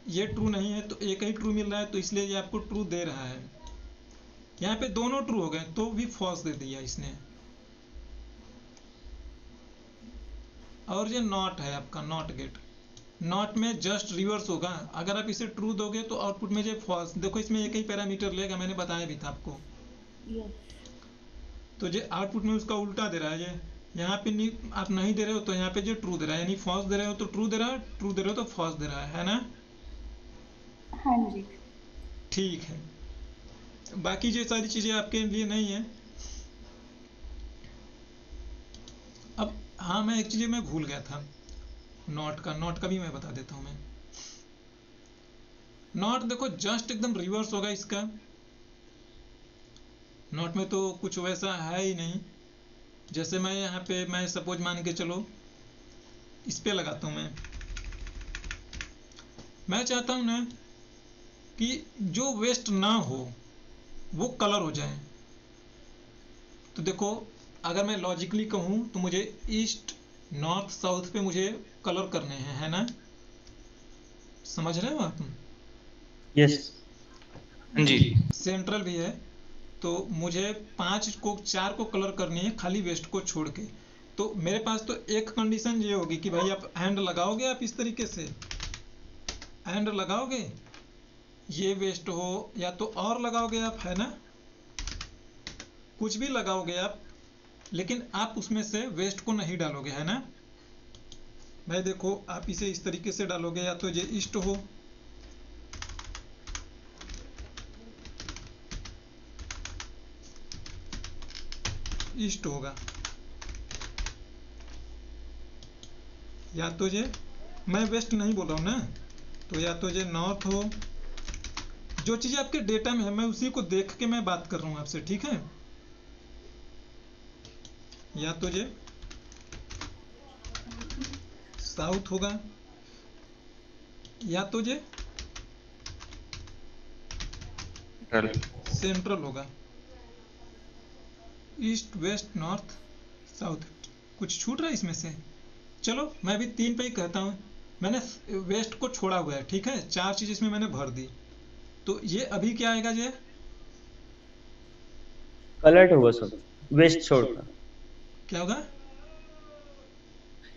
ये ट्रू नहीं है तो एक ही ट्रू मिल रहा है, तो इसलिए ये आपको ट्रू दे रहा है। यहाँ पे दोनों ट्रू हो गए तो भी फॉल्स दे दिया इसने। और ये नॉट है आपका, नॉट गेट। नॉट में जस्ट रिवर्स होगा, अगर आप इसे ट्रू दोगे तो आउटपुट में ये फॉल्स। देखो इसमें एक ही पैरामीटर लेगा, मैंने बताया भी था आपको, यस। तो ये आउटपुट में उसका उल्टा दे रहा है। ये यहाँ पे नहीं, आप नहीं दे रहे हो तो यहाँ पे जो ट्रू दे रहा है, यानी फॉल्स दे रहे हो तो ट्रू दे रहा है, ट्रू दे रहे हो तो फॉल्स दे रहा है ना। हाँ जी। ठीक है, बाकी ये सारी चीजें आपके लिए नहीं है। अब हाँ, मैं एक चीज मैं भूल गया था, नॉट का भी मैं बता देता हूँ मैं। नॉट देखो जस्ट एकदम रिवर्स होगा इसका। नॉट में तो कुछ वैसा है ही नहीं। जैसे मैं यहाँ पे, मैं सपोज मान के चलो इस पे लगाता हूँ, मैं चाहता हूँ ना कि जो वेस्ट ना हो वो कलर हो जाए। तो देखो अगर मैं लॉजिकली कहूँ तो मुझे ईस्ट नॉर्थ साउथ पे मुझे कलर करने हैं, है ना। समझ रहे हो आप? यस। जी। सेंट्रल भी है, तो मुझे 4 को कलर करनी है खाली वेस्ट को छोड़ के। तो मेरे पास तो एक कंडीशन ये होगी कि भाई आप हैंड लगाओगे, आप इस तरीके से हैंड लगाओगे, ये वेस्ट हो या तो और लगाओगे आप, है ना, कुछ भी लगाओगे आप, लेकिन आप उसमें से वेस्ट को नहीं डालोगे, है ना। भाई देखो आप इसे इस तरीके से डालोगे, या तो ये ईस्ट हो, ईस्ट होगा, या तो ये, मैं वेस्ट नहीं बोल रहा हूँ ना, तो या तो ये नॉर्थ हो। जो चीज़ें आपके डेटा में है मैं उसी को देख के मैं बात कर रहा हूँ आपसे, ठीक है। या तो ये साउथ होगा, या तो ये सेंट्रल होगा, ईस्ट वेस्ट नॉर्थ साउथ। कुछ छूट रहा है इसमें से? चलो मैं अभी 3 पे ही कहता हूँ। मैंने वेस्ट को छोड़ा हुआ है, ठीक है, 4 चीज इसमें मैंने भर दी। तो ये अभी क्या आएगा? ये कलर्ट होगा सब, वेस्ट छोड़कर। क्या होगा?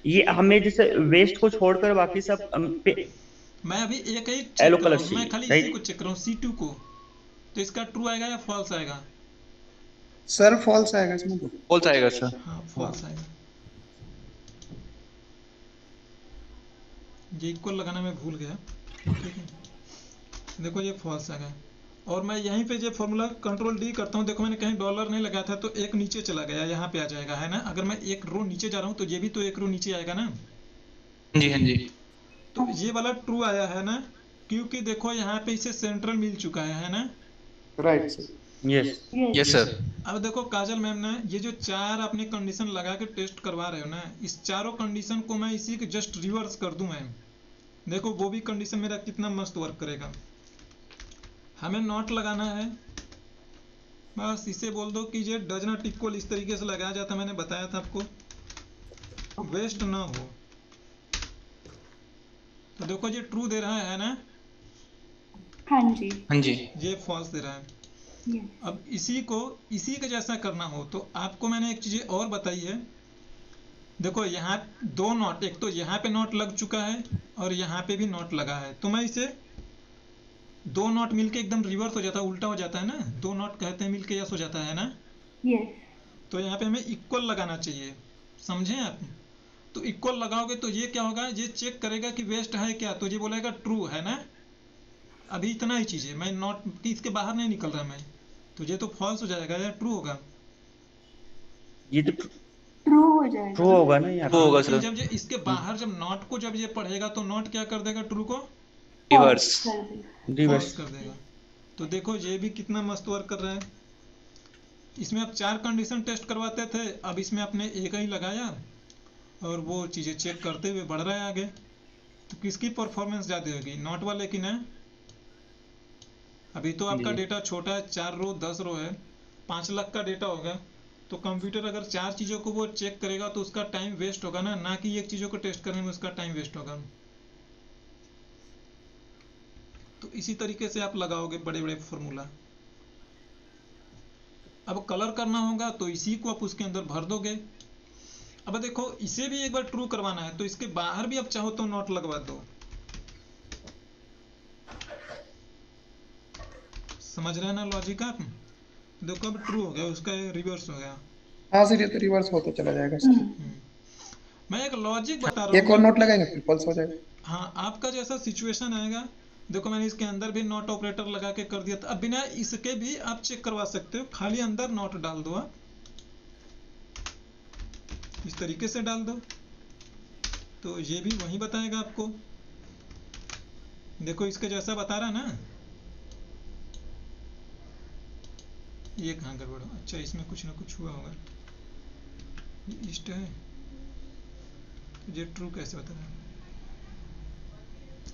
ये हमें जैसे वेस्ट को छोड़कर बाकी सब मैं अभी एक ही चेक येलो कर कलर रहा हूँ, मैं खाली चाहिए, इसी को चेक कर रहा हूँ, C2 को। तो इसका ट्रू आएगा या फॉल्स आएगा? सर फॉल्स आएगा इसमें तो। फॉल्स आएगा सर। हाँ फॉल्स आएगा। ये इक्वल लगाना मैं भूल गया, ठीक है। देखो ये फॉल्स आ गया, और मैं यहीं पे जो फॉर्मूला कंट्रोल डी करता हूँ, देखो मैंने कहीं डॉलर नहीं लगाया था, तो एक नीचे चला गया, यहाँ पे आ जाएगा, है ना। अगर मैं एक रो नीचे जा रहा हूँ तो ये भी तो एक रो नीचे आएगा ना। हाँ जी हाँ जी। तो ये वाला ट्रू आया है ना, क्योंकि देखो यहाँ पे इसे सेंट्रल मिल चुका है ना। Right sir. Yes. Yes sir. अब देखो काजल मैम ना, ये जो 4 आपने कंडीशन लगा के टेस्ट करवा रहे हो ना, इस चारों कंडीशन को मैं इसी के जस्ट रिवर्स कर दूं मैम, देखो वो भी कंडीशन मेरा कितना मस्त वर्क करेगा। हमें नॉट लगाना है, बस इसे बोल दो कि ये डज नॉट इक्वल, इस तरीके से लगाया जाता, मैंने बताया था आपको, वेस्ट ना हो। तो देखो ये ट्रू दे रहा है ना, हाँ जी। हाँ जी। ये फॉल्स दे रहा है। Yes. अब इसी को इसी के जैसा करना हो तो आपको मैंने एक चीज और बताई है। देखो यहाँ 2 नॉट, एक तो यहाँ पे नॉट लग चुका है और यहाँ पे भी नॉट लगा है, तो मैं इसे 2 नॉट मिलके एकदम रिवर्स हो जाता है, उल्टा हो जाता है ना, 2 नॉट कहते हैं मिलके यस हो जाता है ना। Yes. तो यहाँ पे हमें इक्वल लगाना चाहिए, समझे आप। तो इक्वल लगाओगे तो ये क्या होगा, ये चेक करेगा कि वेस्ट है क्या, तो ये बोलेगा ट्रू है ना। अभी इतना ही चीज है, मैं नॉट इसके बाहर नहीं निकल रहा मैं, तो ये तो फॉल्स हो जाएगा या ट्रू होगा? ये तो ट्रू हो जाएगा। ट्रू होगा ना यहाँ ट्रू पे। होगा लेकिन सर। जब ये इसके बाहर जब नॉट को जब ये पढ़ेगा तो नॉट क्या कर देगा, ट्रू को रिवर्स। कर देगा। रिवर्स। फॉल्स कर देगा। तो देखो ये भी कितना मस्त वर्क कर रहा है। इसमें आप 4 कंडीशन टेस्ट करवाते थे, अब इसमें आपने एक ही लगाया और वो चीजें चेक करते हुए बढ़ रहा है आगे। तो किसकी परफॉर्मेंस ज्यादा होगी, नॉट वाले की ना। अभी तो आपका जी। डेटा छोटा है, 4 रो 10 रो है, 5 लाख का डेटा होगा, तो कंप्यूटर अगर 4 चीजों को वो चेक करेगा तो उसका टाइम वेस्ट होगा ना कि एक चीजों को टेस्ट करने में उसका टाइम वेस्ट होगा। तो इसी तरीके से आप लगाओगे बड़े बड़े फॉर्मूला। अब कलर करना होगा तो इसी को आप उसके अंदर भर दोगे। अब देखो इसे भी एक बार ट्रू करवाना है, तो इसके बाहर भी आप चाहो तो नॉट लगवा दो। समझ रहे हैं ना लॉजिक आप। देखो अब ट्रू हो गया, उसका रिवर्स हो गया। हाँ सर, ये तो रिवर्स होता चला जाएगा सर। मैं एक लॉजिक बता रहा एक और हूँ। नोट लगाएंगे फिर फॉल्स हो जाएगा। हाँ आपका जैसा सिचुएशन आएगा, देखो मैंने इसके अंदर भी नॉट ऑपरेटर लगा के कर दिया था। अब बिना इसके भी आप चेक करवा सकते हो, खाली अंदर नॉट डाल दो आप, इस तरीके से डाल दो, तो ये भी वही बताएगा आपको। देखो इसके जैसा बता रहा ना। ये कहाँ गड़बड़ हो, अच्छा इसमें कुछ ना कुछ हुआ होगा। ये ईस्ट है, तो ये ट्रू कैसे बता रहा है?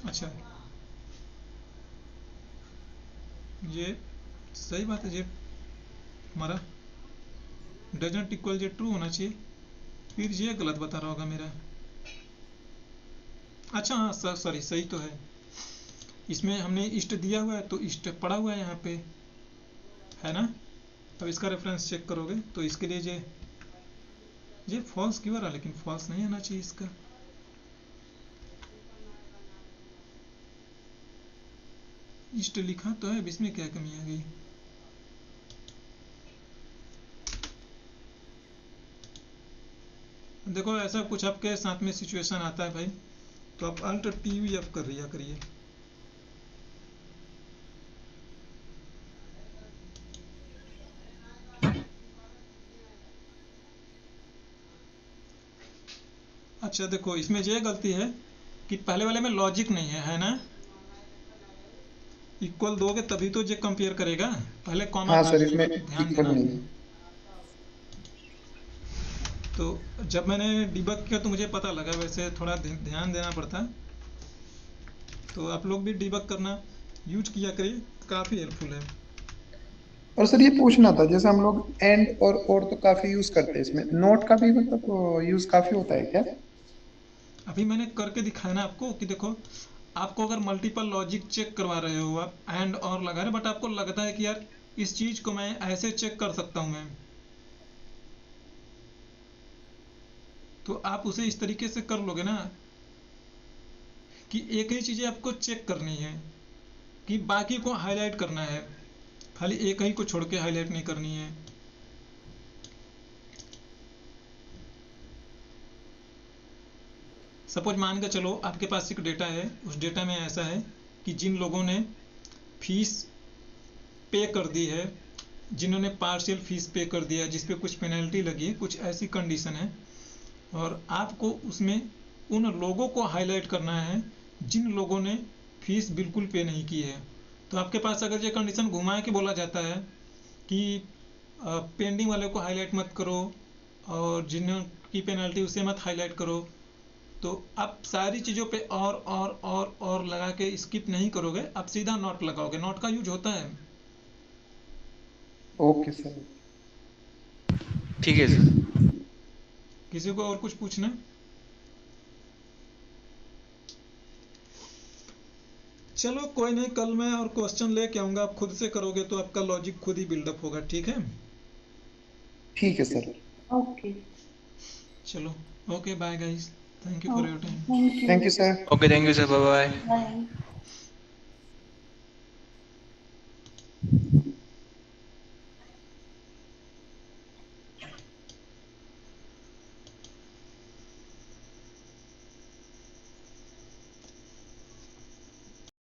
अच्छा ये सही बात है, ये हमारा डज नॉट इक्वल ये ट्रू होना चाहिए, फिर ये गलत बता रहा होगा मेरा। अच्छा हाँ सॉरी, सही तो है। इसमें हमने ईस्ट दिया हुआ है तो ईस्ट पड़ा हुआ है यहाँ पे, है ना। अब इसका रेफरेंस चेक करोगे तो इसके लिए ये फॉल्स क्यों आ रहा, लेकिन फॉल्स नहीं आना चाहिए इसका। ईस्ट लिखा तो है, अब इसमें क्या कमी आ गई। देखो ऐसा कुछ आपके साथ में सिचुएशन आता है भाई, तो आप अल्ट TVF कर लिया करिए। अच्छा देखो इसमें ये गलती है कि पहले वाले में लॉजिक नहीं है ना। इक्वल दोगे तभी तो ये कंपेयर करेगा, पहले कॉमा हाँ था, सर, इसमें ध्यान इक्वल देना। नहीं है। तो जब मैंने डिबग किया तो मुझे पता लगा, वैसे थोड़ा ध्यान देना पड़ता। तो आप लोग भी डिबग करना यूज किया करिए, काफ़ी हेल्पफुल है। और सर ये पूछना था, जैसे हम लोग एंड और तो काफी यूज करते हैं, इसमें नोट का भी मतलब यूज काफी होता है क्या? अभी मैंने करके दिखाया ना आपको कि देखो, आपको अगर मल्टीपल लॉजिक चेक करवा रहे हो, आप एंड और लगा रहे, बट आपको लगता है कि यार इस चीज़ को मैं ऐसे चेक कर सकता हूँ मैं, तो आप उसे इस तरीके से कर लोगे ना कि एक ही चीज़ें आपको चेक करनी है, कि बाकी को हाईलाइट करना है, खाली एक ही को छोड़ के हाईलाइट नहीं करनी है। सपोज मान के चलो आपके पास एक डेटा है, उस डेटा में ऐसा है कि जिन लोगों ने फीस पे कर दी है, जिन्होंने पार्शियल फीस पे कर दिया है, जिस पे कुछ पेनल्टी लगी है, कुछ ऐसी कंडीशन है, और आपको उसमें उन लोगों को हाईलाइट करना है जिन लोगों ने फीस बिल्कुल पे नहीं की है। तो आपके पास अगर ये कंडीशन घुमा के बोला जाता है कि पेंडिंग वाले को हाईलाइट मत करो और जिनकी पेनल्टी उसे मत हाईलाइट करो, तो आप सारी चीज़ों पे और लगा के स्किप नहीं करोगे, आप सीधा नॉट लगाओगे। नॉट का यूज होता है। Okay sir. ठीक है सर। किसी को और कुछ पूछना? चलो कोई नहीं, कल मैं और क्वेश्चन लेके आऊंगा, आप खुद से करोगे तो आपका लॉजिक खुद ही बिल्डअप होगा, ठीक है? ठीक है सर। ओके। चलो, okay, bye guys, thank you for your time. Thank thank you you. Sir. Okay, thank you sir, bye bye. Bye.